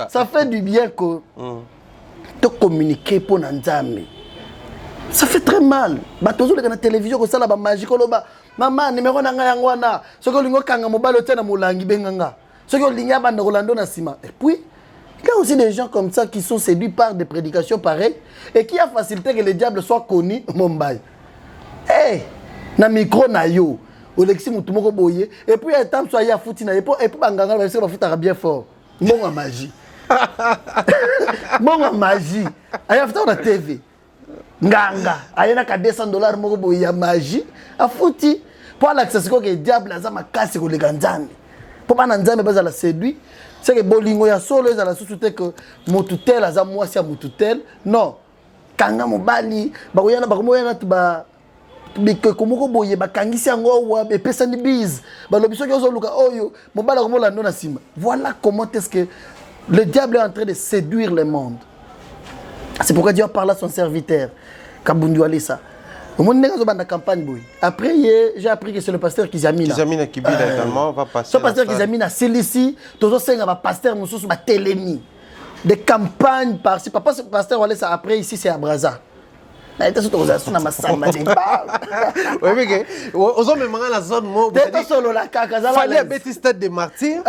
Ça fait du bien que tu communiquer pour Nanzame. Ça fait très mal. Bah toujours dans la télévision comme ça la magie koloba. Maman numéro nanga yangwana. Ce que lingo kanga mobile tena mulangi benganga. Ce que linya banda Rolando na sima. Et puis il y a aussi des gens comme ça qui sont séduits par des prédications pareilles et qui a facilité que le diable soit connu Mumbai. Hey, na micro na yo, Olexi mutumoko boye et puis il temps soit ya fouti na et puis banganga va se foutre bien fort. Mon en magie. Mon en magie. Aya fouta na TV. Nganga, aya na ka $200 moko boye ya magie, a fouti pour l'accès que le diable azama casse ko le ganzambe. Pour pas nanzambe baza la séduit. C'est que bolingo ya solo ezala sous-souté que motutel aza mwasi ya motutel. Non. Kanga mobali bakoyana bakomoyana tuba komoko boye bakangisi yango wa epesani bise balobi soki ozoluka oyo mobali akomola ndo na sima. Voilà comment est-ce que le diable est en train de séduire le monde. C'est pourquoi Dieu parle à son serviteur Kabundu Alissa. Au monde n'est pas dans la campagne. Après, j'ai appris que c'est le pasteur Kizamina. Kizamina Kibila également va passer. Le pasteur Kizamina, c'est ici. Tous les pasteur Moussous va téléni. Des campagnes par-ci. Papa, ce pasteur Walesa, après, ici, c'est à Braza. Oui, mais aux hommes, même la zone, fallait un stade de martyrs.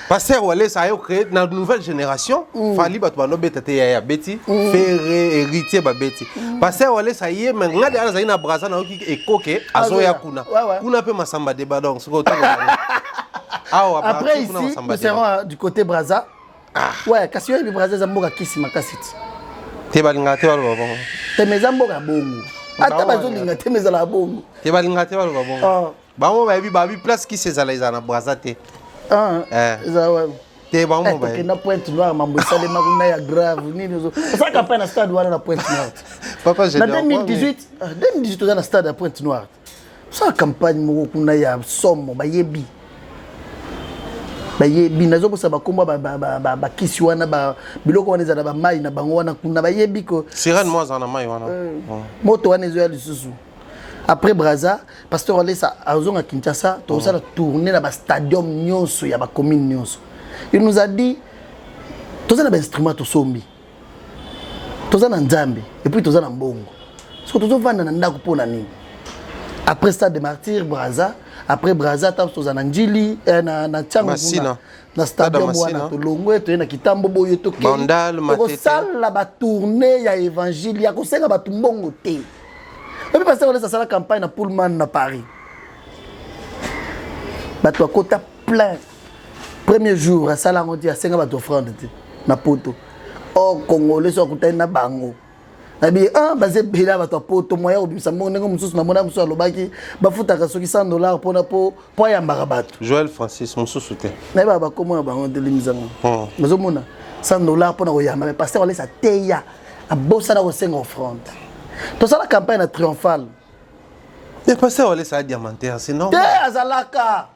Pasteur Wale, ça a créé dans la nouvelle génération. Fali batouano betete ya beti, faire héritier ba beti. Pasteur Wale, ça y est, mais ngade ana zaina braza na oki ekoke azoya kuna. Kuna pe masamba débat donc ce côté. Après ici, nous serons du côté braza. Ouais, kasi yo braza zamboka kisi makasiti. Te balinga te walo babongo. Te mezamboka bongo. Ata bazolinga te mezala bongo. Te balinga te walo babongo. Bango babi place qui se zala na braza te. T'es bon, na Pointe Noire, mambo sale makuna ya grave nini zo. Ça campagne na stade wana na Pointe Noire. Papa j'ai 2018 dans na stade à Pointe Noire. Ça campagne moko kuna ya somo bayebi. Bayebi nazo bosa bakomba ba kisi wana ba biloko wana za ba mai na bango wana kuna bayebi ko. Sirène moi za na mai wana. Moto wana zo ya lisusu. Après Braza, pasteur Alessa a à Kinshasa, tout ça a tourné dans le stadium nyonso, il y a la commune nyonso. Il nous a dit, tout ça a un instrument tout sombi, tout ça a un nzambe, et puis tout ça a un bongo. Parce que tout ça va dans un pour nani. Après stade de martyr, Braza, après Braza, tout ça a un njili, na tchango, na stadium wana to longwe to na kitambo boyo to ke. Bandal matete. Tout ça a tourné, il y a évangile, il y a conseil à tout bongo te. Et puis parce que ça la campagne à Pullman à Paris. Bato kota plein. Premier jour à Salango dit à 5 bato offrande na poto. Oh Congolais so kota na bango. Na bi basé bela bato poto moya obisa mongo ngo mususu na mona mususu alobaki bafuta ka soki $100 pona po ya mbaka bato. Joël Francis mususu te. Na ba komo bango de limizango. Bazo mona $100 pona ko yamba mais pasteur laisse teya a bossa na ko 5 offrande. Tout ça la campagne triomphale. Mais pasteur Wale ça a diamantaire, c'est normal. Azalaka.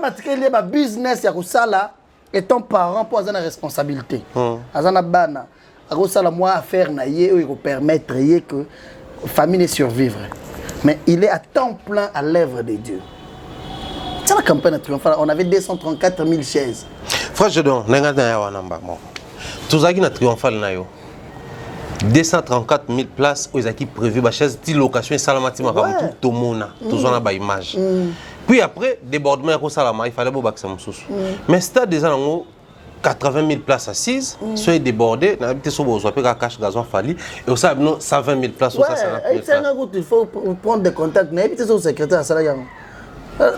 Atikali ba business ya kusala et ton parent pour avoir une responsabilité. Azana bana. Akosala moi affaire na ye ou permettre ye que famille survivre. Mais il est à temps plein à l'œuvre de Dieu. C'est la campagne triomphale, on avait 234 000 chaises. Frère Jedon, n'engagez pas wanamba mo. Tout ça qui na triomphale na yo. 234 000 places aux équipes prévues, la chaise de location et salamati makamutu, tout le monde, tout le monde a une image. Puis après, débordement, il fallait que ça me soucie. Mais stade déjà, 80 000 places assises, soit débordé, on a habité sur le cache gazon Fali, et aussi 120 000 places. Il faut prendre des contacts, mais habité sur le secrétaire à Salayang.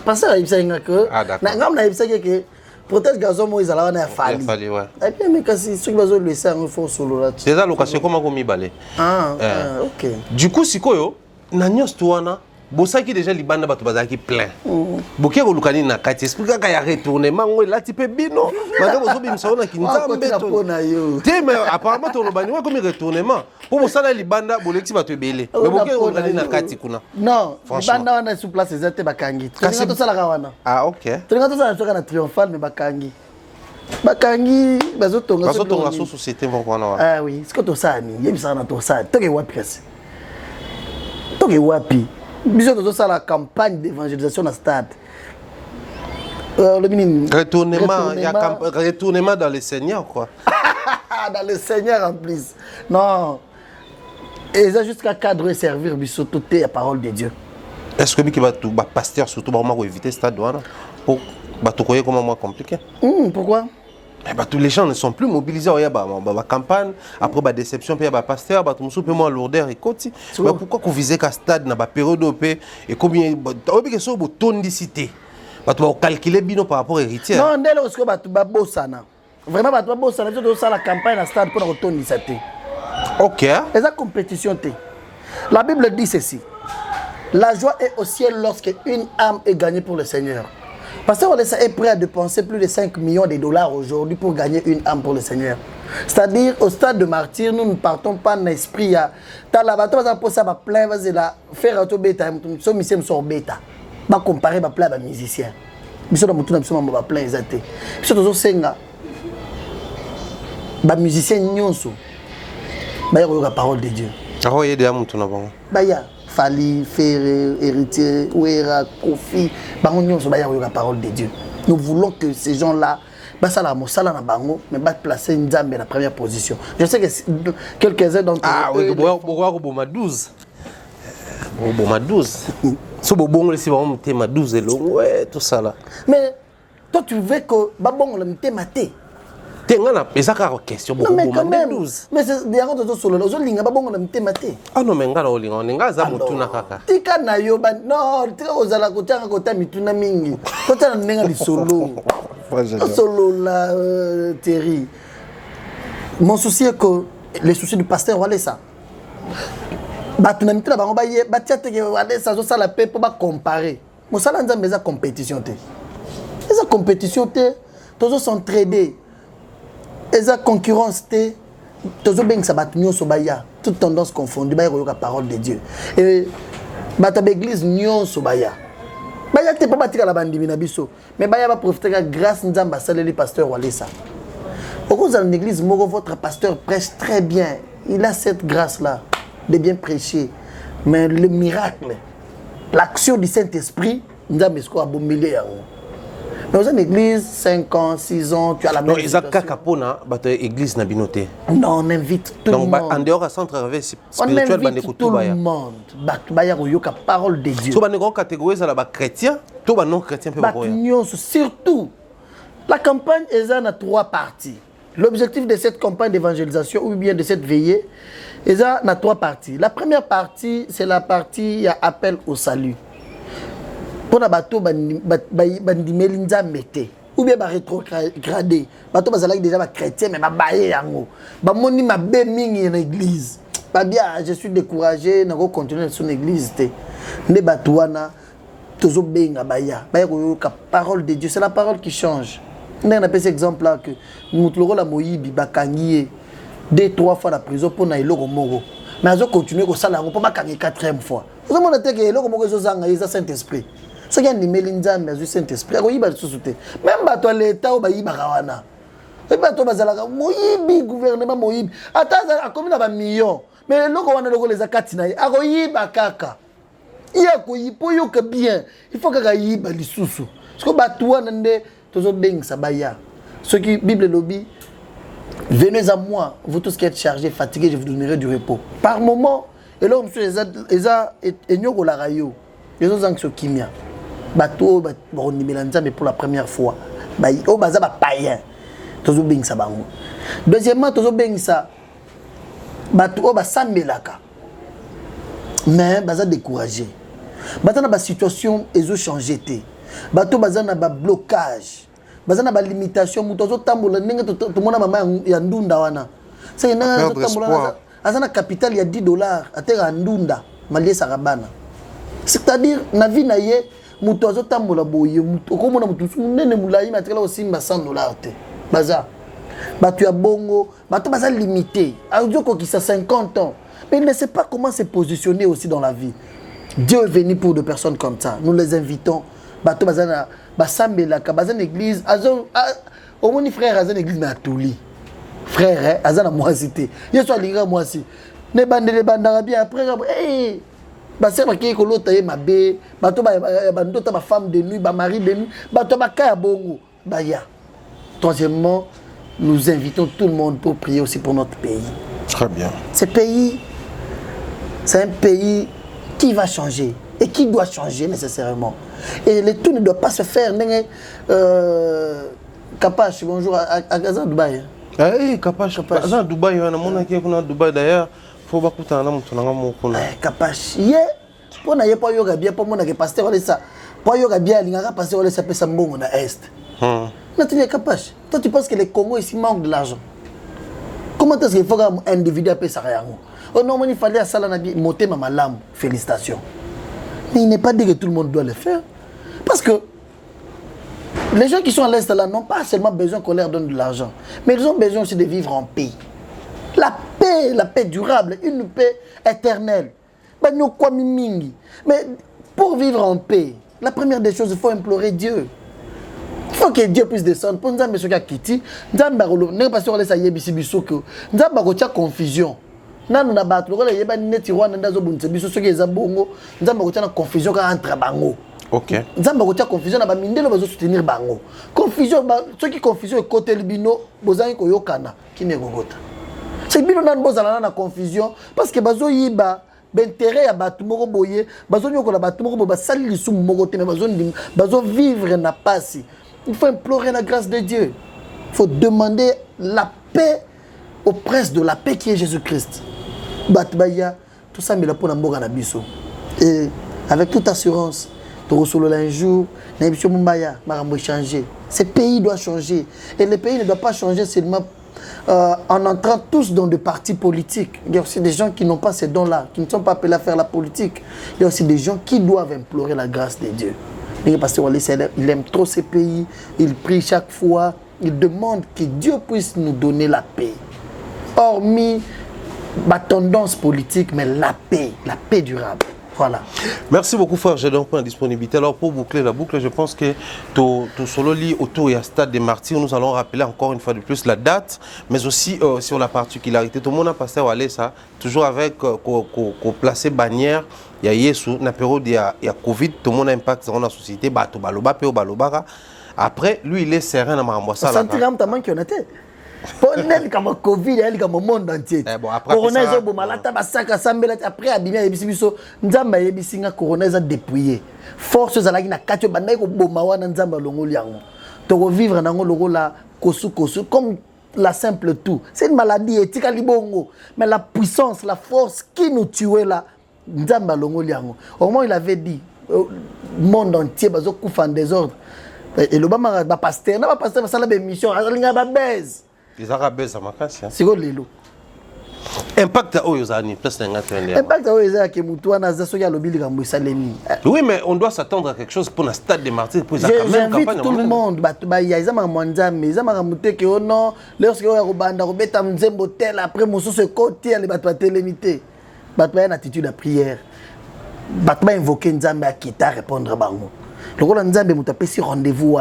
Parce que protège gazon, moi, ils allaient à Fali. Et puis, mais si ceux qui vont le laisser, il faut solo là. C'est ça, location, comment on m'y balait. Ok. Du coup, si quoi, Nanyos Touana, Bossa qui déjà Liban n'a pas qui plein. Boké au Lucani n'a qu'à t'expliquer qu'il y a retournement, là tu peux bino. Madame Ozobi me sonne qui n'a pas de mais apparemment ton Lubani, comme retournement. Pour ça, Liban, Bolexi va te bêler. Mais Boké au Lucani n'a qu'à t'écouter. Non, Liban, on est sous place, c'est Bakangi. Ah, ok. Tu regardes ça, tu regardes triomphal, mais Bakangi. Bakangi, Bazotonga. Bazotonga, sous société, mon point. Ah oui, c'est que tu sais, il y a ça dans ton sac. Tu es wapi. Tu es wapi. Bisous de la campagne d'évangélisation dans le stade. Retournement dans le Seigneur, quoi. Dans le Seigneur en plus. Non. Et ça jusqu'à cadrer et servir, bisous, tout est la parole de Dieu. Est-ce que le pasteur, surtout, va éviter ce stade pour te croire comment moi compliqué? Pourquoi? Tous les gens ne sont plus mobilisés. Il y a la campagne, après la déception, il y a le pasteur, il y a moins lourdeur. Pourquoi vous visez qu'à stade dans la période de paix et combien de tonicité? Tu vas calculer bien par rapport à l'héritier. Non, dès lors que tu vas bossana. Vraiment, tu vas bossana. Tu dois la campagne dans le stade pour la tonicité. Ok. Et la compétition. La Bible dit ceci. La joie est au ciel lorsque une âme est gagnée pour le Seigneur. Parce qu'on est prêt à dépenser plus de 5 millions de dollars aujourd'hui pour gagner une âme pour le Seigneur. C'est-à-dire, au stade de martyr, nous ne partons pas dans l'esprit. Dans la bataille, on va plein, on va faire un bêta, on va bêta. On va comparer à plein de musiciens. On va plein de musiciens. Les musiciens, ils ont la parole de Dieu. Fali, Ferré, Héritier, Ouera, Kofi, la parole de Dieu. Nous voulons que ces gens-là, mais placer une dame dans la première position. Je sais que quelques-uns d'entre eux. Ah oui, Boma 12. Boma 12. Si bon, si on met 12 et ouais, tout ça là. Mais toi, tu veux que Babon le mette maté. Mais ça a question beaucoup mais quand même. Mais c'est des gens qui sont là. Ils ont dit maté. Ah non, mais on a ça mutuna kaka. Tika na yo ba non, tika ozala kotanga kota mituna mingi. Kota na nenga li solo. Solo la Terry. Mon souci est que les soucis du pasteur voilà ça. Batuna mituna bango ba ye ba tiate ke voilà ça zo sala pe pour ba comparer. Mo sala nzambe za compétition te. Eza compétition te, tozo s'entraider. Eza concurrence te, tozo beng sa batunyo so baya, toute tendance confondue, baya la parole de Dieu. Et bata l'église nyon so baya. Baya te pas batika la bandi na biso, mais baya va profiter de grâce nzamba saleli pasteur Walesa. Au cours de l'église, votre pasteur prêche très bien. Il a cette grâce-là de bien prêcher. Mais le miracle, l'action du Saint-Esprit, nous avons ce qu'on a bombé. Mais dans une église, 5 ans, 6 ans, tu as la même situation. Non, il y a une église na binoté. Non, on invite tout le monde. Donc, en dehors de centre spirituel, on invite tout le monde. Baya la parole de Dieu. Si on a une catégorie, c'est la chrétien, tout le non chrétien peut voir. Surtout, la campagne est en 3 parties. L'objectif de cette campagne d'évangélisation ou bien de cette veillée est en 3 parties. La première partie, c'est la partie appel au salut. Pour la bateau, bandimeli nzamete ou bien rétrogradé. Bateau bazalaki déjà chrétien mais babaye yango. Ba moni mabe mingi na église. Ba bien, je suis découragé, na go continuer son église te. Ne batouana tozo benga baya. Baya ko ka parole de Dieu, c'est la parole qui change. On a appelé cet exemple là que mutloro la moyibi bakangié 2-3 fois la prison pour na eloko moko. Mais azo continuer ko sala ko pas kangi 4e fois. Vous avez montré que eloko moko zo zanga isa Saint-Esprit. Ce qui est le Saint-Esprit, même dans l'État, il y a un gouvernement, attends, il y a un million. Mais les akatina, il y a bien. Il faut que y ait des sous. Parce que ce qui Bible lobby, Venez à moi, vous tous qui êtes chargés, fatigués, je vous donnerai du repos. Par moment, et là, monsieur, les autres anxieux kimia. Bateau, mais pour la première fois. Au bazar, païen. Tozo bing sa bango. Deuxièmement, tozo bing sa. Bateau, sammelaka. Mais, bazar découragé. Bateau, na situation, ils ont changé. Bateau, bazar, na blocage. Bazar, na limitation. Moutozo tambola, nenga tout le monde a maman yandunda wana. C'est une azana capital, il y a $10. À terre andunda, malié sarabana. C'est-à-dire, na vie na ye. Moutozo tambola boye okomona mutu nene mulayi matikala osimba $100 te baza batu ya bongo batu baza limité audjoko qui ça 50 ans mais il ne sait pas comment se positionner aussi dans la vie. Dieu est venu pour des personnes comme ça, nous les invitons batu baza na basambela ka baza l'église azo au moni frère aza l'église na tuli frère aza na moisité yeso alinga moisi ne bandele bandara bien après hey Basé qui kolota ye mabe, bato bandota ba femme de nuit, ba mari de nuit, bato ba kaya bongo, baya. Troisièmement, nous invitons tout le monde pour prier aussi pour notre pays. Très bien. Ce pays, c'est un pays qui va changer et qui doit changer nécessairement. Et le tout ne doit pas se faire. Kapache, bonjour à Gaza Dubaï. Eh, Kapache, Gaza Dubaï, on a qui est Dubaï d'ailleurs. Faut pas couper un homme sur la main. Capache. Pour n'a pas yoga bien pour mon pasteur on ça. Pour yoga bien l'ingara pasteur on ça peut s'embongo na est. Maintenant Capache. Toi tu penses que les Congo ici manquent de l'argent. Comment est-ce qu'il faut qu'un individu paye ça rien? Oh non, il fallait à ça la monter ma lame. Félicitations. Mais il n'est pas dit que tout le monde doit le faire. Parce que les gens qui sont à l'est là n'ont pas seulement besoin qu'on leur donne de l'argent, mais ils ont besoin aussi de vivre en paix. La paix durable, une paix éternelle. Mais pour vivre en paix, la première des choses, il faut implorer Dieu. Il faut que Dieu puisse descendre. Pour nous, nous sommes Kiti, nous sommes confusion. Nous avons confusion entre bango. Ok. Nous avons confusion entre soutenir bango. Confusion, ceux qui confusion côté libino, vous avez koyokana qui ne gogota. C'est bien on a confusion parce que bazo yiba d'intérêt à batu moko boye bazo nyoko la batu moko ba sali lisu moko te mais bazo vivre na passi. Il faut implorer la grâce de Dieu. Il faut demander la paix au prince de la paix qui est Jésus-Christ. Batbaya tout ça mais la pour mboka na biso. Et avec toute assurance, to solo un jour, na biso mbaya makambo changer. Ce pays doit changer et le pays ne doit pas changer seulement en entrant tous dans des partis politiques. Il y a aussi des gens qui n'ont pas ces dons-là, qui ne sont pas appelés à faire la politique. Il y a aussi des gens qui doivent implorer la grâce de Dieu. Parce qu'il aime trop ces pays, il prie chaque fois, il demande que Dieu puisse nous donner la paix. Hormis la tendance politique, mais la paix durable. Voilà. Merci beaucoup, frère. J'ai donc pour la disponibilité. Alors, pour boucler la boucle, je pense que tout solo lit autour du Stade des Martyrs, nous allons rappeler encore une fois de plus la date, mais aussi sur la particularité. Tout le monde a passé à aller ça, toujours avec placer bannière. Il y a Yesu, dans la période il y a Covid, tout le monde a impact dans la société. Après, lui, il est serein dans ma ça. Ça sent qu'il y en a été. Pour nous, comme Covid, il y a le monde entier. Corona est bon, malata basaka sambela après abimia ebisibiso nzamba yebisinga corona est dépouillé. Force za na katio bandai ko boma wana nzamba longoli yango. To vivre nango lokola kosu comme la simple tout. C'est une maladie éthique à libongo, mais la puissance, la force qui nous tuait là nzamba longoli yango. Au moins il avait dit monde entier bazo kufa en désordre. Et le bama ba pasteur, na ba pasteur ça la mission, alinga ba baise. Les Arabes, ça m'a cassé. C'est quoi les loups? Impact à Oyozani, plus d'un impact à Oyozani, qui moutoua na zaso ya lobi ligambo salemi. Oui, mais on doit s'attendre à quelque chose pour le stade des martyrs pour j'invite tout le monde, bah ya izama mwanzame, izama ramute que oh non, lorsque on robanda robeta mzembo tel après mosso se côté les batwa télémité. Batwa une attitude de prière. Batwa invoquer nzambe à kita répondre bango. Le rôle Nzambe mutapesi rendez-vous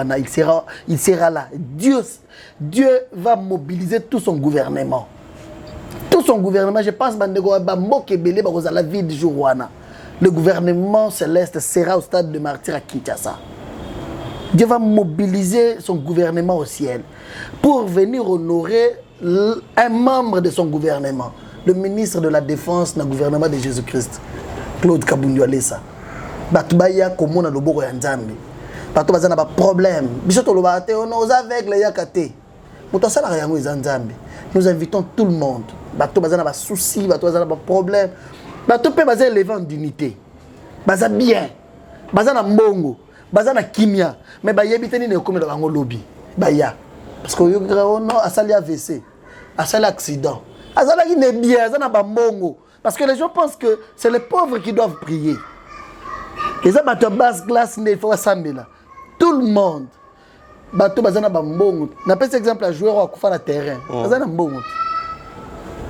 il sera là. Dieu va mobiliser tout son gouvernement. Tout son gouvernement, je pense que la vie du jour. Le gouvernement céleste sera au stade de martyr à Kinshasa. Dieu va mobiliser son gouvernement au ciel pour venir honorer un membre de son gouvernement, le ministre de la Défense dans le gouvernement de Jésus-Christ, Claude Kabundu Alessa. Batubaya komona loboko ya Nzambe. Bato bazana ba problème. Bisoto lobate on aux aveugles yakate. Muto sala yango Nzambe. Nous invitons tout le monde. Bato bazana ba souci, bato bazana ba problème. Bato pe bazana lever en dignité. Baza bien. Bazana mbongo, bazana kimia. Mais ba yebiteni ne komela bango lobby. Baya. Parce que yo no asali AVC, asali accident. Asala qui n'est bien, azana ba mbongo. Parce que les gens pensent que c'est les pauvres qui doivent prier. Les gens battent basse glace, il faut s'amener. Tout le monde. Bateau bazana bambongo. N'a pas cet exemple à jouer à couper le terrain. Bazana mbongo.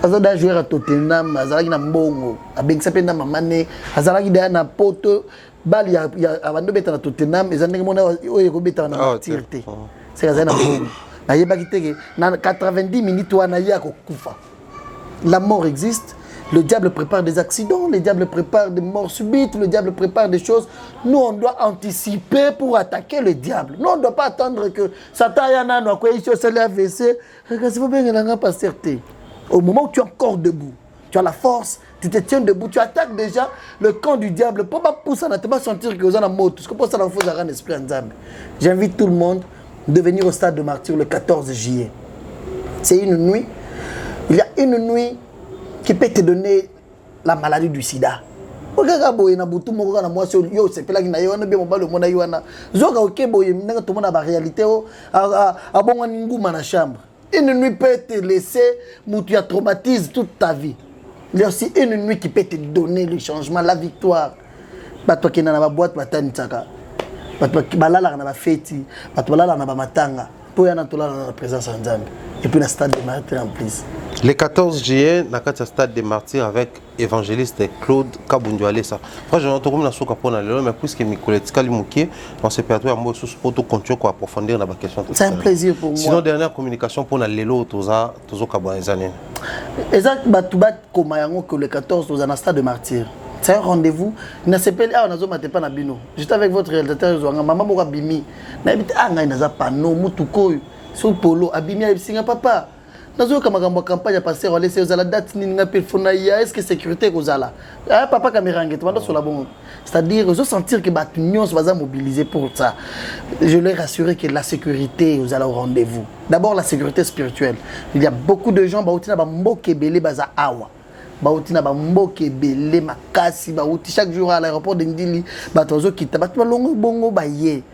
Bazana jouer à Tottenham, bazana qui na mbongo. Avec ça penda mamane, bazana qui derrière na poto. Bali ya avant de mettre na Tottenham, ils ont dit mon oye ko beta na tirté. C'est bazana mbongo. Na yeba kiteke na 90 minutes wana ya ko kufa. La mort existe. Le diable prépare des accidents, le diable prépare des morts subites, le diable prépare des choses. Nous, on doit anticiper pour attaquer le diable. Nous, on ne doit pas attendre que Satan au moment où tu es encore debout, tu as la force, tu te tiens debout, tu attaques déjà le camp du diable. Pour pas pousser, tu ne vas pas sentir que vous avez mort. Tout ce que pour ça, il faut un esprit en Nzambe. J'invite tout le monde de venir au stade de martyr le 14 juillet. C'est une nuit. Il y a une nuit qui peut te donner la maladie du sida. Regarde boye na butu moko na mwasi yo sepela ki na yo na be mobalo mona yo na zoka oke boye ndanga to mona ba réalité o a bonga nguma na chambre. Une nuit peut te laisser mutu ya traumatise toute ta vie. Il y a aussi une nuit qui peut te donner le changement, la victoire. Bato ki na ba boîte batani tsaka. Bato ki balala na ba feti, bato balala na ba matanga. Pour y aller dans la présence en Nzambe. Et puis le stade des martyrs en plus. Le 14 juillet, dans le stade des martyrs avec évangéliste Claude Kabundu Alessa. Moi, je n'ai pas de souka pour aller, mais puisque mes collègues Kalimouki, on s'est perdu à moi pour continuer à approfondir la question. C'est un plaisir pour moi. Sinon, dernière communication pour aller là, tous les années. Exact, Batoubat Komayango que le 14 dans le stade des martyrs. C'est un rendez-vous. Il ne s'appelle pas pas na bino. Juste avec votre réalisateur, maman moka bimi. Na habite anga inaza pano mutuko sur polo abimi singa papa. Nazo kama campagne passer on laisse la date ni ngapel fona ya est-ce que sécurité kozala. Ah papa caméra ngete mando sur la bon. C'est-à-dire je sentir que batunion va mobiliser pour ça. Je leur rassurer que la sécurité vous allez au rendez-vous. D'abord la sécurité spirituelle. Il y a beaucoup de gens bautina ba mboke belé baza awa. Bautina ba mboke belé makasi bauti chaque jour à l'aéroport de Ndili batozo kita batu longo bongo baye.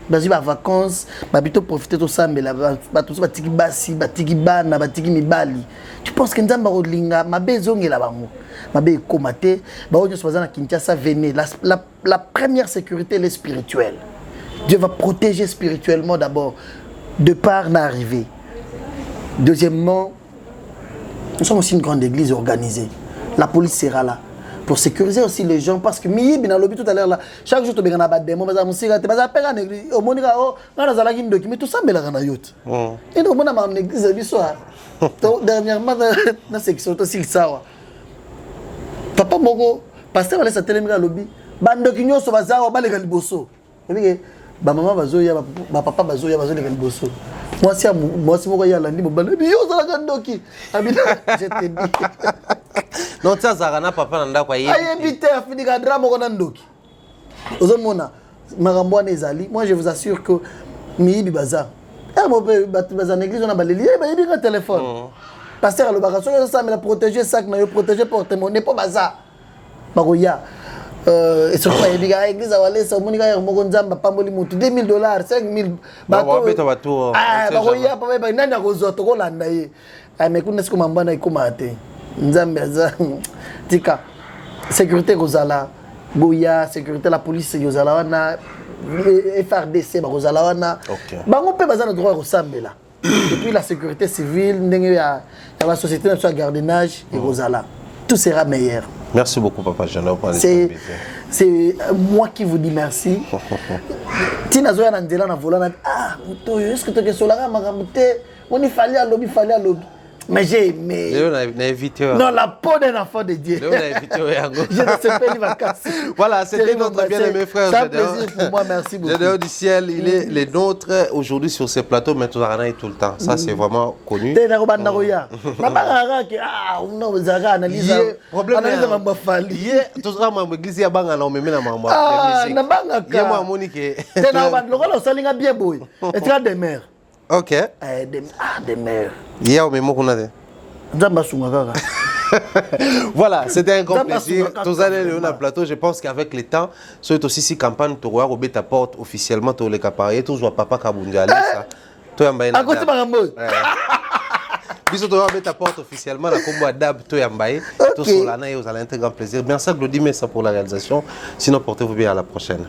Bazi ba vacances ba bito profiter to sambela batozo batiki basi batiki bana batiki mibali. Tu penses que Nzamba rolinga mabe zongela bango mabe komate ba ojo bazana Kinshasa venez la première sécurité elle est spirituelle. Dieu va protéger spirituellement d'abord de par l'arrivée. Deuxièmement, nous sommes aussi une grande église organisée. La police sera là pour sécuriser aussi les gens parce que Miyi a lobby tout à l'heure là. Chaque jour tu as un démon, tu as un musique, tu as un église, au monde oh, mais tout ça mais la yacht. Et donc on a une église du soir. Dernièrement dans la section aussi ça. Papa moko pasteur allait sa télévision à lobby. Bando kinyo so bazao ba legal bosso. Et ba maman bazoya ba papa bazoya bazo legal bosso. Moi si moko ya landi mo balo yo za la gandoki. Abina je te dis. Non, ça Zarana papa nanda kwa yé. Aye bité afini ka drama ko nandoki. Ozomona marambo nezali. Moi je vous assure que Miyi Baza. Ah mon père bazan église on a baleli ba yebi ka téléphone. Pasteur le baraso ça mais la protéger sac na yo protéger porte-monnaie pas baza. Bagoya et surtout yebi ka église awale ça monika ya moko nzamba pamboli mutu $2000 $5000 bato. Ah bagoya pa ba nani akozo to kolanda ye. Ah mais kuna siko mambana ikomate. Nzambe za tika sécurité kozala boya sécurité la police yozala wana FRDC bakozala wana bango pe bazana droit kosambela et puis la sécurité civile ndenge ya la société nationale de gardiennage et kozala tout sera meilleur. Merci beaucoup papa Jean. C'est moi qui vous dis merci. Tina zoya na ndela na volant ah muto est-ce que tu es solanga makamute on il fallait à lobby Mais j'ai aimé. Non, la peau d'un enfant de Dieu. Je ne sais pas, il va casser. Voilà, c'était notre bien-aimé frère. C'est un plaisir pour moi, merci beaucoup. Gédéon du ciel, il est les nôtres aujourd'hui sur ce plateau, mais tout le temps. Ça, c'est vraiment connu. Ok. Voilà, c'était un grand plaisir. Tous allez au plateau. Je pense qu'avec le temps, c'est aussi si campagne tu vois ta porte officiellement tu les caparais toujours papa Kabunjali ça. Toi ambaye na. Bisous toi ta porte officiellement la combo Dab toi ambaye. Tout cela na vous allez un très grand plaisir. Merci à Glody Messa pour la réalisation. Sinon portez-vous bien à la prochaine.